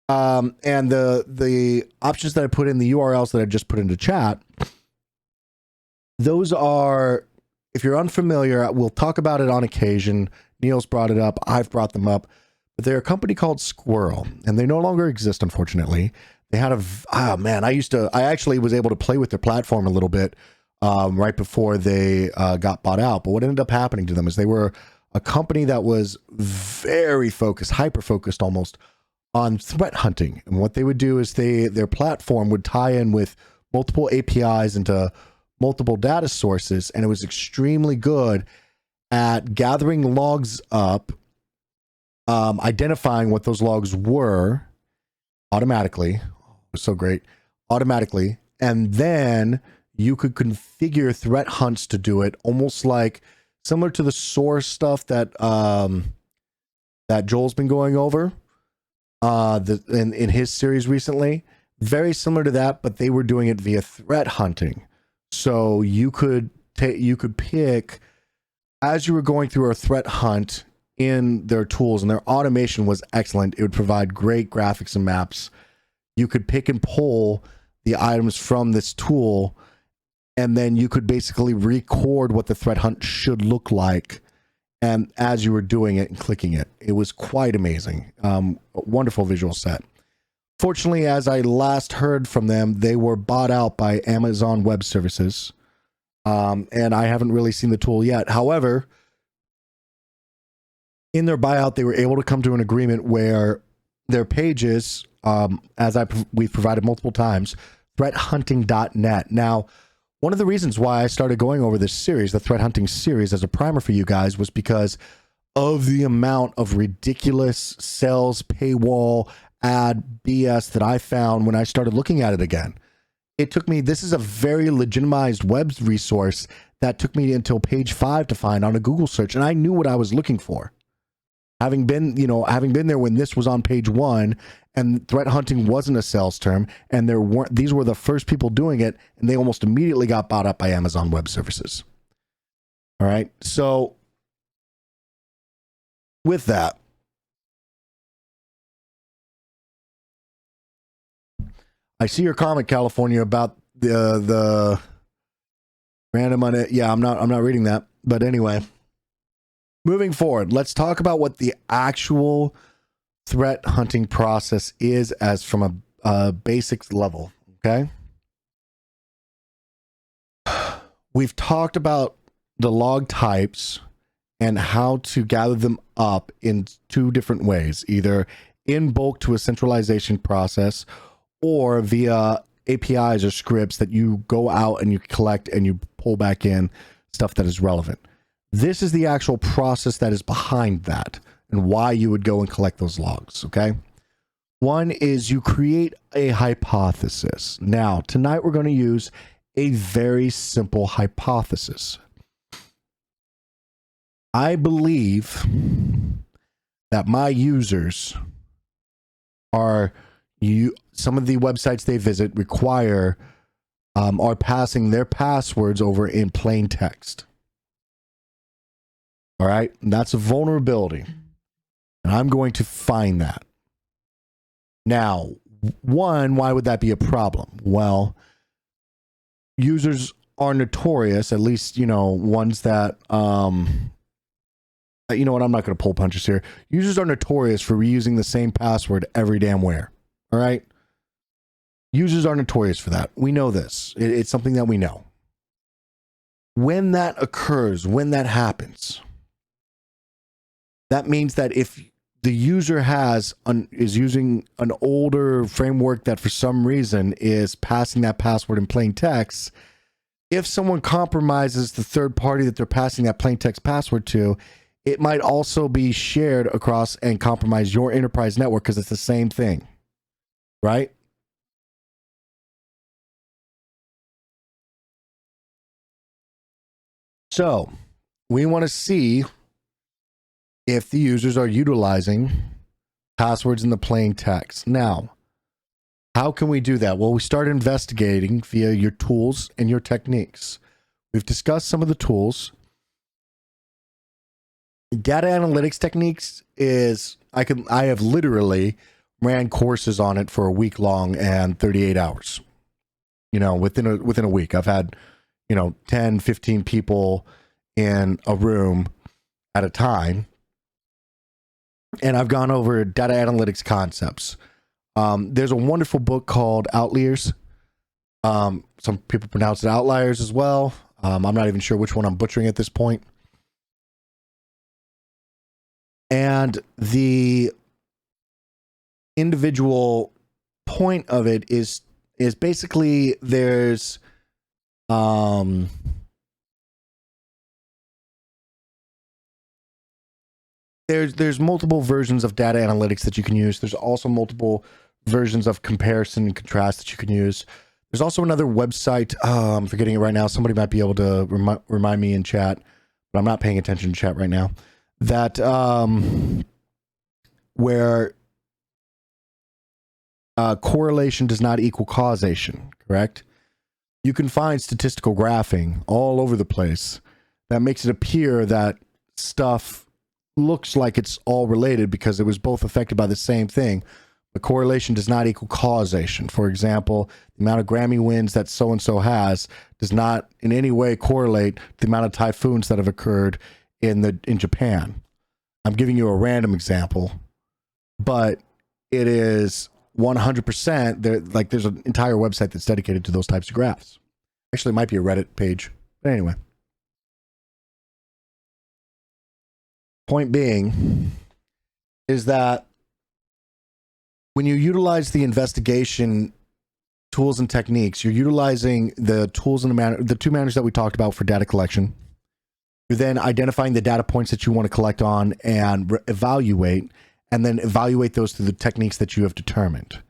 And the options that I put in, the URLs that I just put into chat, those are, if you're unfamiliar, we'll talk about it on occasion. Neil's brought it up. I've brought them up. But they're a company called Squirrel, and they no longer exist, unfortunately. They had I actually was able to play with their platform a little bit right before they got bought out. But what ended up happening to them is they were a company that was very focused, hyper-focused almost, on threat hunting. And what they would do is their platform would tie in with multiple APIs into multiple data sources, and it was extremely good at gathering logs up, identifying what those logs were automatically. It was so great. Automatically. And then you could configure threat hunts to do it, almost like similar to the source stuff that that Joel's been going over in his series recently. Very similar to that, but they were doing it via threat hunting. So you could pick, as you were going through a threat hunt in their tools, and their automation was excellent. It would provide great graphics and maps. You could pick and pull the items from this tool and then you could basically record what the threat hunt should look like, and as you were doing it and clicking it. It was quite amazing. A wonderful visual set. Fortunately, as I last heard from them, they were bought out by Amazon Web Services, and I haven't really seen the tool yet. However, in their buyout, they were able to come to an agreement where their pages, we've provided multiple times, threathunting.net. Now, one of the reasons why I started going over this series, the threat hunting series, as a primer for you guys, was because of the amount of ridiculous sales, paywall, ad BS that I found when I started looking at it again. It took me, this is a very legitimized web resource that took me until page 5 to find on a Google search, and I knew what I was looking for. Having been there when this was on page 1, and threat hunting wasn't a sales term, and these were the first people doing it, and they almost immediately got bought up by Amazon Web Services. All right, so with that, I see your comment, California, about the random on it. Yeah, I'm not reading that, but anyway. Moving forward, let's talk about what the actual threat hunting process is as from a basics level, okay? We've talked about the log types and how to gather them up in 2 different ways, either in bulk to a centralization process or via APIs or scripts that you go out and you collect and you pull back in stuff that is relevant. This is the actual process that is behind that and why you would go and collect those logs, okay? One is you create a hypothesis. Now, tonight we're going to use a very simple hypothesis. I believe that my users some of the websites they visit are passing their passwords over in plain text. All right, and that's a vulnerability. And I'm going to find that. Now, why would that be a problem? Well, users are notorious, at least, ones that, you know what, I'm not going to pull punches here. Users are notorious for reusing the same password every damn where. All right? Users are notorious for that. We know this. It's something that we know. When that occurs, when that happens, that means that if the user is using an older framework that for some reason is passing that password in plain text, if someone compromises the third party that they're passing that plain text password to, it might also be shared across and compromise your enterprise network because it's the same thing, right? So we want to see if the users are utilizing passwords in the plain text. Now, how can we do that? Well, we start investigating via your tools and your techniques. We've discussed some of the tools. Data analytics techniques is, I have literally ran courses on it for a week long and 38 hours. Within a week, I've had, 10, 15 people in a room at a time. And I've gone over data analytics concepts. There's a wonderful book called Outliers. Some people pronounce it Outliers as well. I'm not even sure which one I'm butchering at this point. And the individual point of it is basically there's multiple versions of data analytics that you can use. There's also multiple versions of comparison and contrast that you can use. There's also another website. I'm forgetting it right now. Somebody might be able to remind me in chat, but I'm not paying attention to chat right now. That where correlation does not equal causation, correct? You can find statistical graphing all over the place that makes it appear that stuff looks like it's all related because it was both affected by the same thing, but correlation does not equal causation. For example, the amount of Grammy wins that so-and-so has does not in any way correlate to the amount of typhoons that have occurred in Japan. I'm giving you a random example, but it is 100% there. Like, there's an entire website that's dedicated to those types of graphs. Actually, it might be a Reddit page, but anyway. Point being is that when you utilize the investigation tools and techniques, you're utilizing the tools and the two manners that we talked about for data collection. You're then identifying the data points that you want to collect on and evaluate, and then evaluate those through the techniques that you have determined.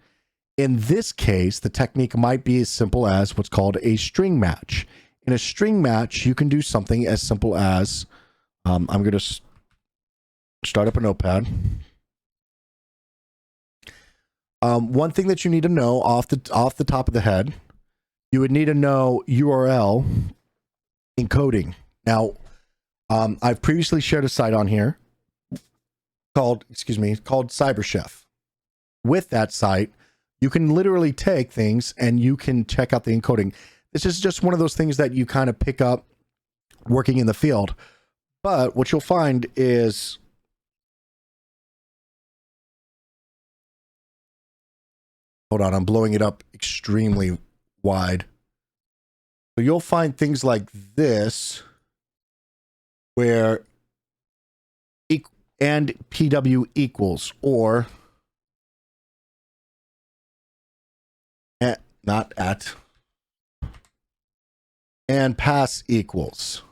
In this case, the technique might be as simple as what's called a string match. In a string match, you can do something as simple as, I'm going to start up a notepad. One thing that you need to know off the top of the head, you would need to know URL encoding. Now, I've previously shared a site on here called CyberChef. With that site, you can literally take things and you can check out the encoding. This is just one of those things that you kind of pick up working in the field. But what you'll find is, hold on, I'm blowing it up extremely wide. So you'll find things like this, where and PW equals, or not at, and pass equals.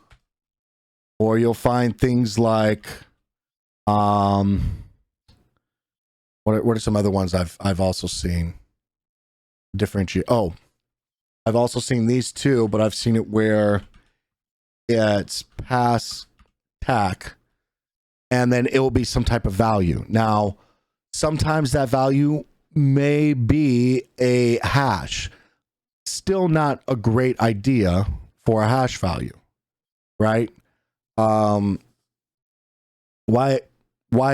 Or you'll find things like, what are some other ones I've also seen? Differentiate. Oh, I've also seen these too, but I've seen it where it's pass tac, and then it will be some type of value. Now, sometimes that value may be a hash. Still not a great idea for a hash value, right? Why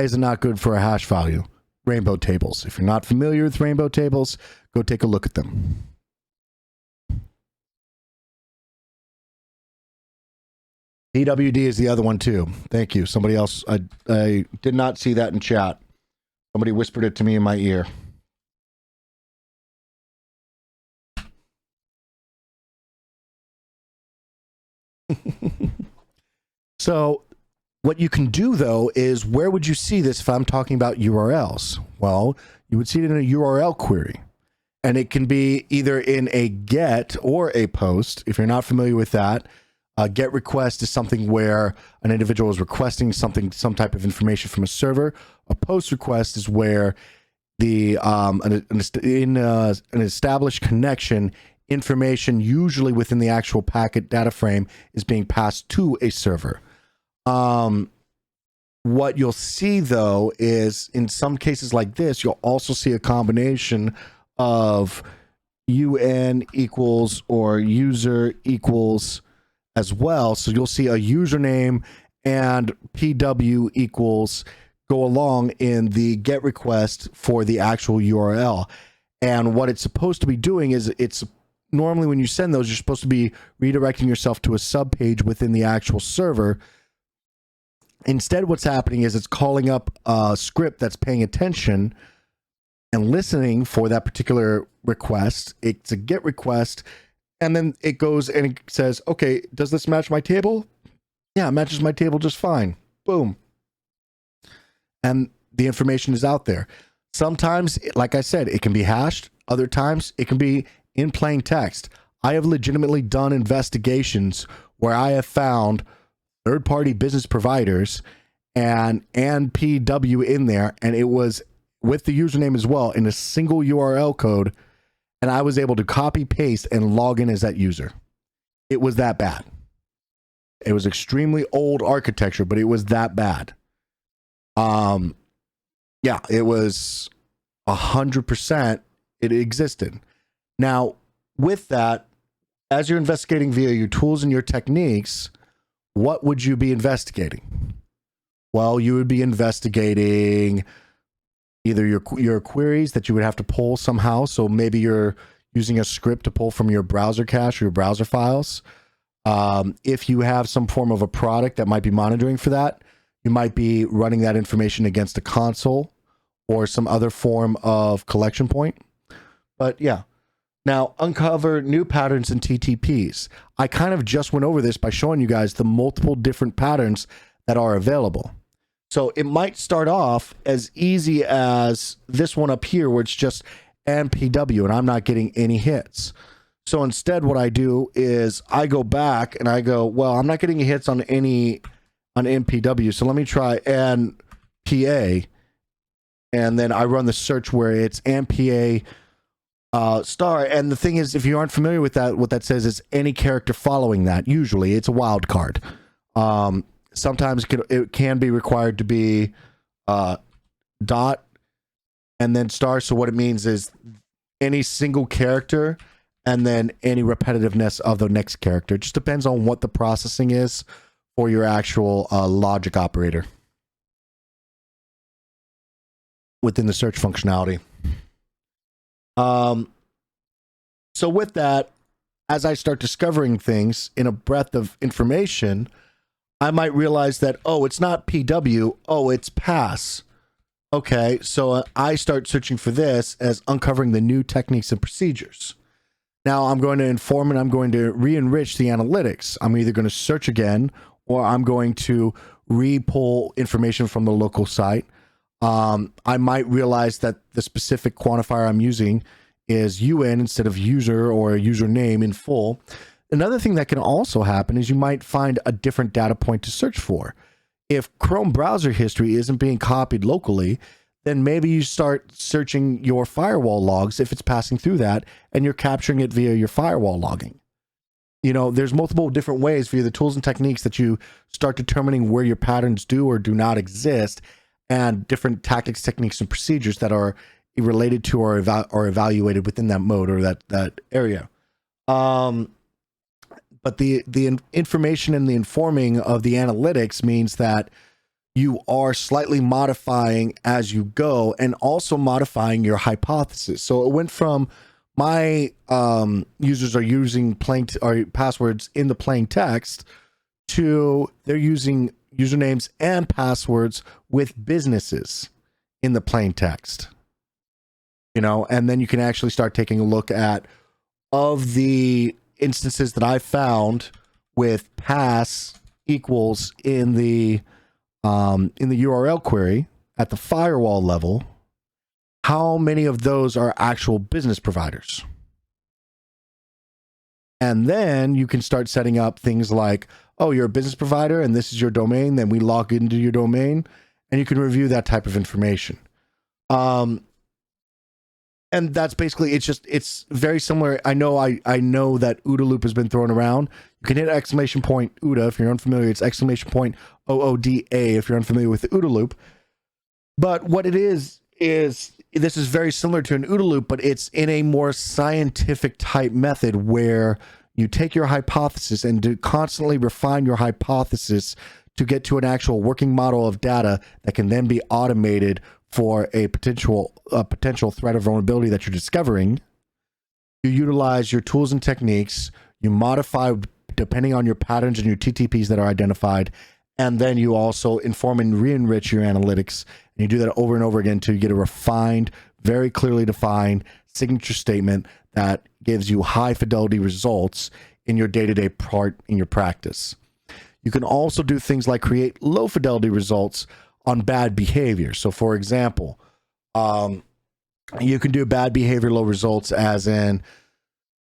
is it not good for a hash value? Rainbow tables. If you're not familiar with rainbow tables, go take a look at them. PWD is the other one too. Thank you. Somebody else, I did not see that in chat. Somebody whispered it to me in my ear. So what you can do though is, where would you see this if I'm talking about URLs? Well, you would see it in a URL query, and it can be either in a get or a post. If you're not familiar with that, a get request is something where an individual is requesting something, some type of information from a server. A post request is where the in an established connection, information usually within the actual packet data frame is being passed to a server. What you'll see though is, in some cases like this, you'll also see a combination of UN equals or user equals as well. So you'll see a username and PW equals go along in the get request for the actual URL. And what it's supposed to be doing is, it's normally when you send those, you're supposed to be redirecting yourself to a subpage within the actual server. Instead, what's happening is it's calling up a script that's paying attention and listening for that particular request. It's a get request, and then it goes and it says, okay, does this match my table? Yeah, it matches my table just fine. Boom. And the information is out there. Sometimes, like I said, it can be hashed. Other times, it can be in plain text. I have legitimately done investigations where I have found third-party business providers and PW in there, and it was with the username as well in a single URL code, and I was able to copy paste and log in as that user. It was that bad. It was extremely old architecture, but it was that bad. Yeah, it was 100%. It existed. Now, with that, as you're investigating via your tools and your techniques, what would you be investigating? Well, you would be investigating either your queries that you would have to pull somehow. So maybe you're using a script to pull from your browser cache or your browser files. If you have some form of a product that might be monitoring for that, you might be running that information against a console or some other form of collection point. But yeah. Now, uncover new patterns in TTPs. I kind of just went over this by showing you guys the multiple different patterns that are available. So it might start off as easy as this one up here, where it's just MPW and I'm not getting any hits. So instead, what I do is I go back and I go, well, I'm not getting hits on MPW. So let me try NPA. And then I run the search where it's MPA star. And the thing is, if you aren't familiar with that, what that says is any character following that. Usually it's a wild card. Sometimes it can be required to be dot and then star. So what it means is any single character and then any repetitiveness of the next character. It just depends on what the processing is for your actual logic operator within the search functionality. So with that, as I start discovering things in a breadth of information, I might realize that, oh, it's not PW, oh, it's pass. Okay, so I start searching for this as uncovering the new techniques and procedures. Now I'm going to inform and I'm going to re-enrich the analytics. I'm either going to search again or I'm going to re-pull information from the local site. I might realize that the specific quantifier I'm using is UN instead of user or username in full. Another thing that can also happen is you might find a different data point to search for. If Chrome browser history isn't being copied locally, then maybe you start searching your firewall logs if it's passing through that and you're capturing it via your firewall logging. You know, there's multiple different ways via the tools and techniques that you start determining where your patterns do or do not exist, and different tactics, techniques, and procedures that are related to or evaluated within that mode or that area. But the information and the informing of the analytics means that you are slightly modifying as you go and also modifying your hypothesis. So it went from my users are using passwords in the plain text to they're using usernames and passwords with businesses in the plain text. You know, and then you can actually start taking a look at of the instances that I found with pass equals in the URL query at the firewall level, how many of those are actual business providers? And then you can start setting up things like, oh, you're a business provider and this is your domain, then we log into your domain and you can review that type of information. And that's basically, it's very similar. I know that OODA loop has been thrown around. You can hit exclamation point OODA if you're unfamiliar. It's exclamation point OODA if you're unfamiliar with the OODA loop. But what it is this is very similar to an OODA loop, but it's in a more scientific type method where you take your hypothesis and to constantly refine your hypothesis to get to an actual working model of data that can then be automated for a potential threat or vulnerability that you're discovering. You utilize your tools and techniques, you modify depending on your patterns and your TTPs that are identified, and then you also inform and re-enrich your analytics, and you do that over and over again until you get a refined, very clearly defined signature statement that gives you high fidelity results in your day-to-day part in your practice. You can also do things like create low fidelity results on bad behavior. So for example, you can do bad behavior low results as in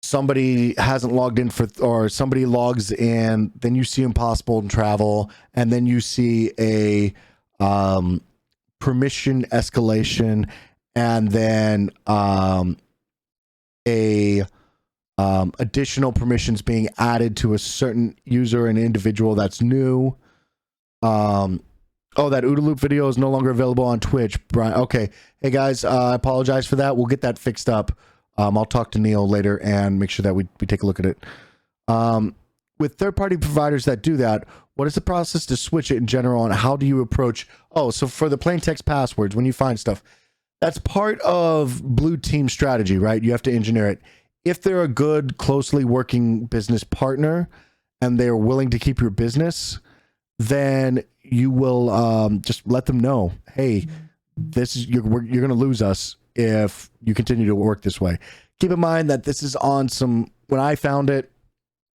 somebody hasn't logged in or somebody logs in, then you see impossible in travel, and then you see a permission escalation, and then additional permissions being added to a certain user and individual that's new. Oh, that OODA loop video is no longer available on Twitch, Brian. Okay. Hey guys, I apologize for that. We'll get that fixed up. I'll talk to Neil later and make sure that we take a look at it. With third-party providers that do that, what is the process to switch it in general, and how do you approach? Oh, so for the plain text passwords, when you find stuff, That's part of blue team strategy, right? You have to engineer it. If they're a good, closely working business partner and they're willing to keep your business, then you will just let them know, hey, this is you're going to lose us if you continue to work this way. Keep in mind that this is on some, when I found it,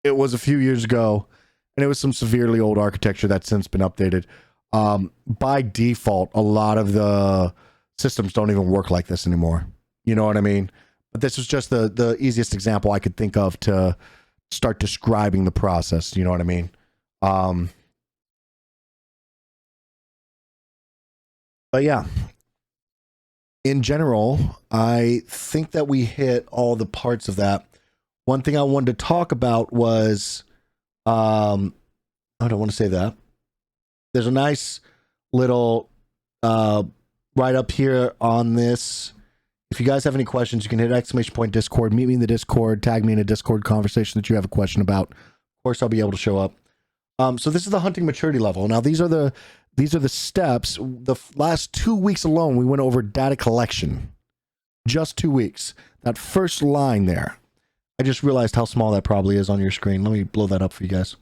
it was a few years ago, and it was some severely old architecture that's since been updated. By default, a lot of the systems don't even work like this anymore. You know what I mean? But this was just the easiest example I could think of to start describing the process. You know what I mean? But yeah, in general, I think that we hit all the parts of that. One thing I wanted to talk about was, I don't want to say that. There's a nice little right up here on this. If you guys have any questions, you can hit !point Discord, meet me in the Discord, tag me in a Discord conversation that you have a question about. Of course, I'll be able to show up. So this is the hunting maturity level. Now, these are the steps. The last 2 weeks alone, we went over data collection. Just 2 weeks. That first line there. I just realized how small that probably is on your screen. Let me blow that up for you guys.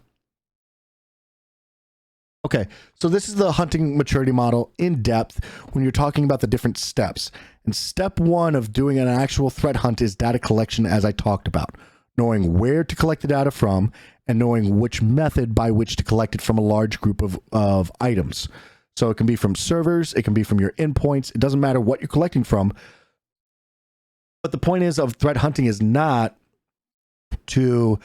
Okay, so this is the hunting maturity model in depth when you're talking about the different steps. And step one of doing an actual threat hunt is data collection, as I talked about. Knowing where to collect the data from and knowing which method by which to collect it from a large group of items. So it can be from servers, it can be from your endpoints, it doesn't matter what you're collecting from. But the point is of threat hunting is not to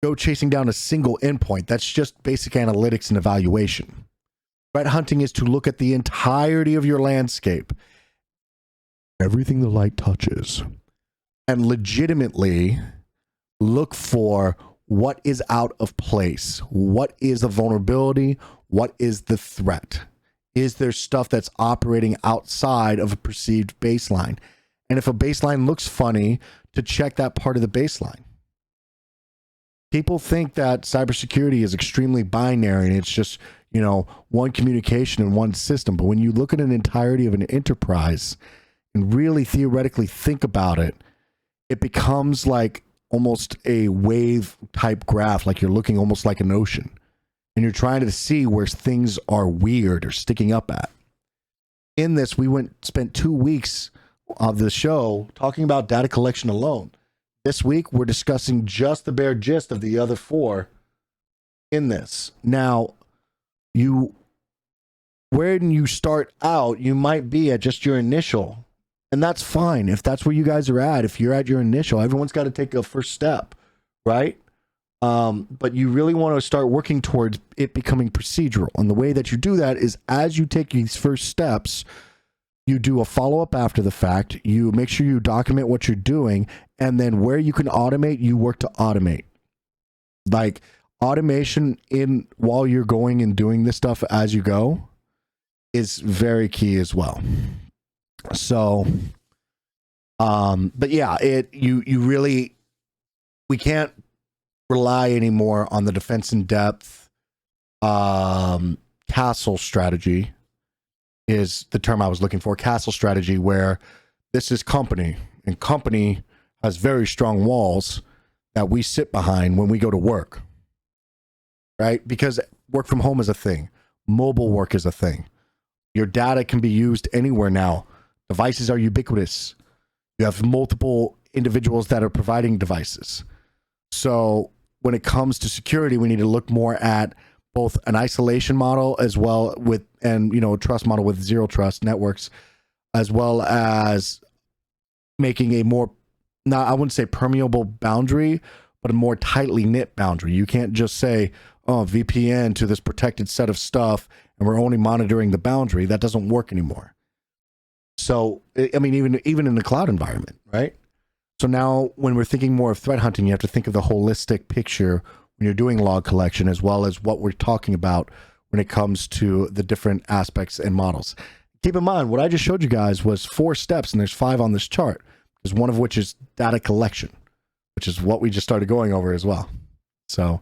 go chasing down a single endpoint. That's just basic analytics and evaluation. Threat hunting is to look at the entirety of your landscape, everything the light touches, and legitimately look for what is out of place. What is the vulnerability? What is the threat? Is there stuff that's operating outside of a perceived baseline? And if a baseline looks funny, to check that part of the baseline. People think that cybersecurity is extremely binary and it's just, you know, one communication and one system. But when you look at an entirety of an enterprise and really theoretically think about it, it becomes like almost a wave type graph, like you're looking almost like an ocean. And you're trying to see where things are weird or sticking up at. In this, we spent 2 weeks of the show talking about data collection alone. This week, we're discussing just the bare gist of the other 4 in this. Now, when you start out, you might be at just your initial, and that's fine. If that's where you guys are at, if you're at your initial, everyone's got to take a first step, right? But you really want to start working towards it becoming procedural. And the way that you do that is as you take these first steps, you do a follow-up after the fact. You make sure you document what you're doing. And then where you can automate, you work to automate. Like automation in while you're going and doing this stuff as you go is very key as well. So, but yeah, we can't rely anymore on the defense in depth castle strategy is the term I was looking for. Castle strategy, where this is company, and company has very strong walls that we sit behind when we go to work, right? Because work from home is a thing. Mobile work is a thing. Your data can be used anywhere now. Devices are ubiquitous. You have multiple individuals that are providing devices. So when it comes to security, we need to look more at both an isolation model as well with, and, you know, a trust model with zero trust networks, as well as making a more, not, I wouldn't say permeable boundary, but a more tightly knit boundary. You can't just say, oh, VPN to this protected set of stuff, and we're only monitoring the boundary. That doesn't work anymore. So, I mean, even in the cloud environment, right? So now when we're thinking more of threat hunting, you have to think of the holistic picture when you're doing log collection, as well as what we're talking about when it comes to the different aspects and models. Keep in mind, what I just showed you guys was 4 steps, and there's 5 on this chart. There's one of which is data collection, which is what we just started going over as well. So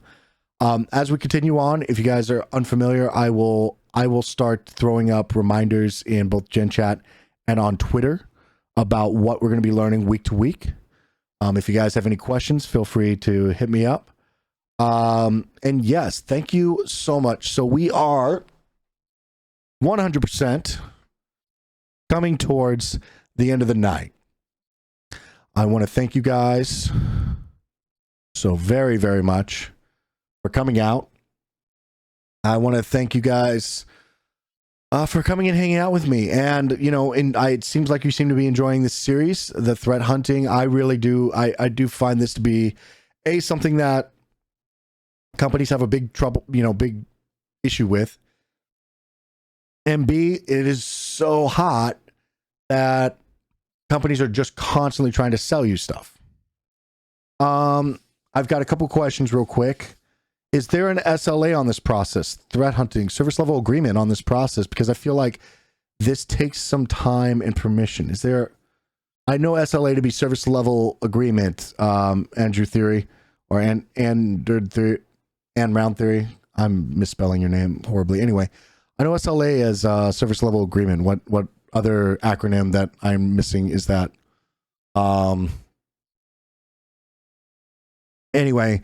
as we continue on, if you guys are unfamiliar, I will start throwing up reminders in both Gen Chat and on Twitter about what we're going to be learning week to week. If you guys have any questions, feel free to hit me up. And yes, thank you so much. So we are 100% coming towards the end of the night. I want to thank you guys so very, very much for coming out. I want to thank you guys for coming and hanging out with me. And, you know, it seems like you seem to be enjoying this series, the threat hunting. I really do. I do find this to be something that companies have a big issue with. And B, it is so hot that companies are just constantly trying to sell you stuff. I've got a couple questions real quick. Is there an SLA on this process? Threat hunting, service level agreement on this process? Because I feel like this takes some time and permission. Is there, I know SLA to be service level agreement, Andrew Theory, or and Round Theory. I'm misspelling your name horribly. Anyway, I know SLA as service level agreement. What other acronym that I'm missing is that? Anyway,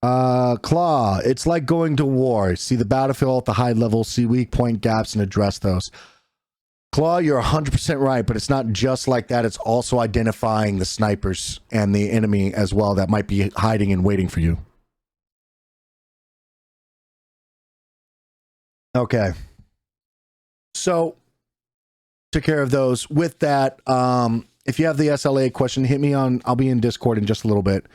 Claw, it's like going to war. See the battlefield at the high level, see weak point gaps and address those. Claw, you're 100% right, but it's not just like that. It's also identifying the snipers and the enemy as well that might be hiding and waiting for you. Okay. So, took care of those. With that, if you have the SLA question, hit me on, I'll be in Discord in just a little bit.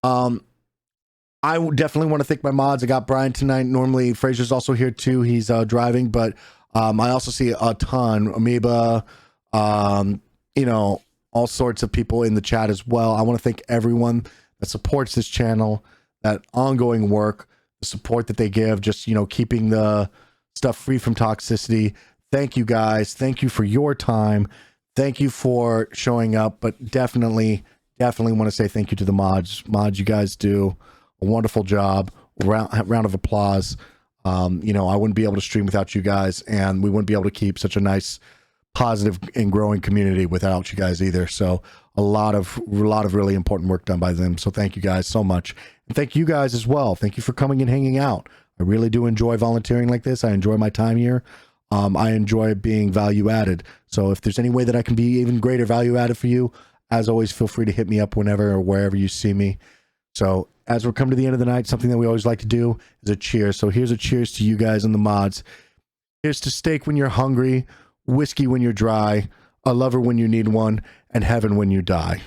I definitely want to thank my mods. I got Brian tonight. Normally, Fraser's also here too. He's driving, but I also see a ton. Amoeba, you know, all sorts of people in the chat as well. I want to thank everyone that supports this channel, that ongoing work, the support that they give, just, you know, keeping the stuff free from toxicity. Thank you guys. Thank you for your time. Thank you for showing up, but definitely want to say thank you to the mods. Mods, you guys do a wonderful job. Round of applause. You know, I wouldn't be able to stream without you guys, and we wouldn't be able to keep such a nice, positive, and growing community without you guys either. So a lot of really important work done by them. So thank you guys so much, and thank you guys as well. Thank you for coming and hanging out. I really do enjoy volunteering like this. I enjoy my time here. I enjoy being value added. So if there's any way that I can be even greater value added for you, as always, feel free to hit me up whenever or wherever you see me. So as we're coming to the end of the night, something that we always like to do is a cheers. So here's a cheers to you guys and the mods. Here's to steak when you're hungry, whiskey when you're dry, a lover when you need one, and heaven when you die.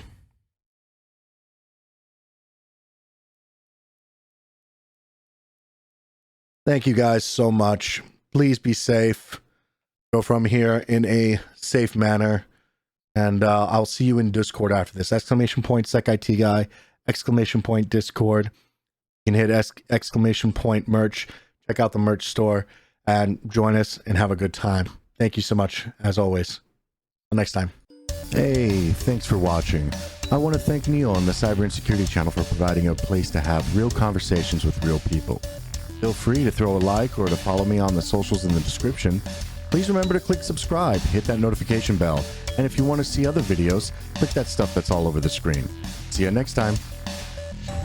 Thank you guys so much. Please be safe. Go from here in a safe manner. And I'll see you in Discord after this. Exclamation point SecIT guy. Exclamation point Discord. You can hit exclamation point merch. Check out the merch store and join us and have a good time. Thank you so much, as always. Until next time. Hey, thanks for watching. I want to thank Neil and the Cyber Insecurity channel for providing a place to have real conversations with real people. Feel free to throw a like or to follow me on the socials in the description. Please remember to click subscribe, hit that notification bell, and if you want to see other videos, click that stuff that's all over the screen. See you next time.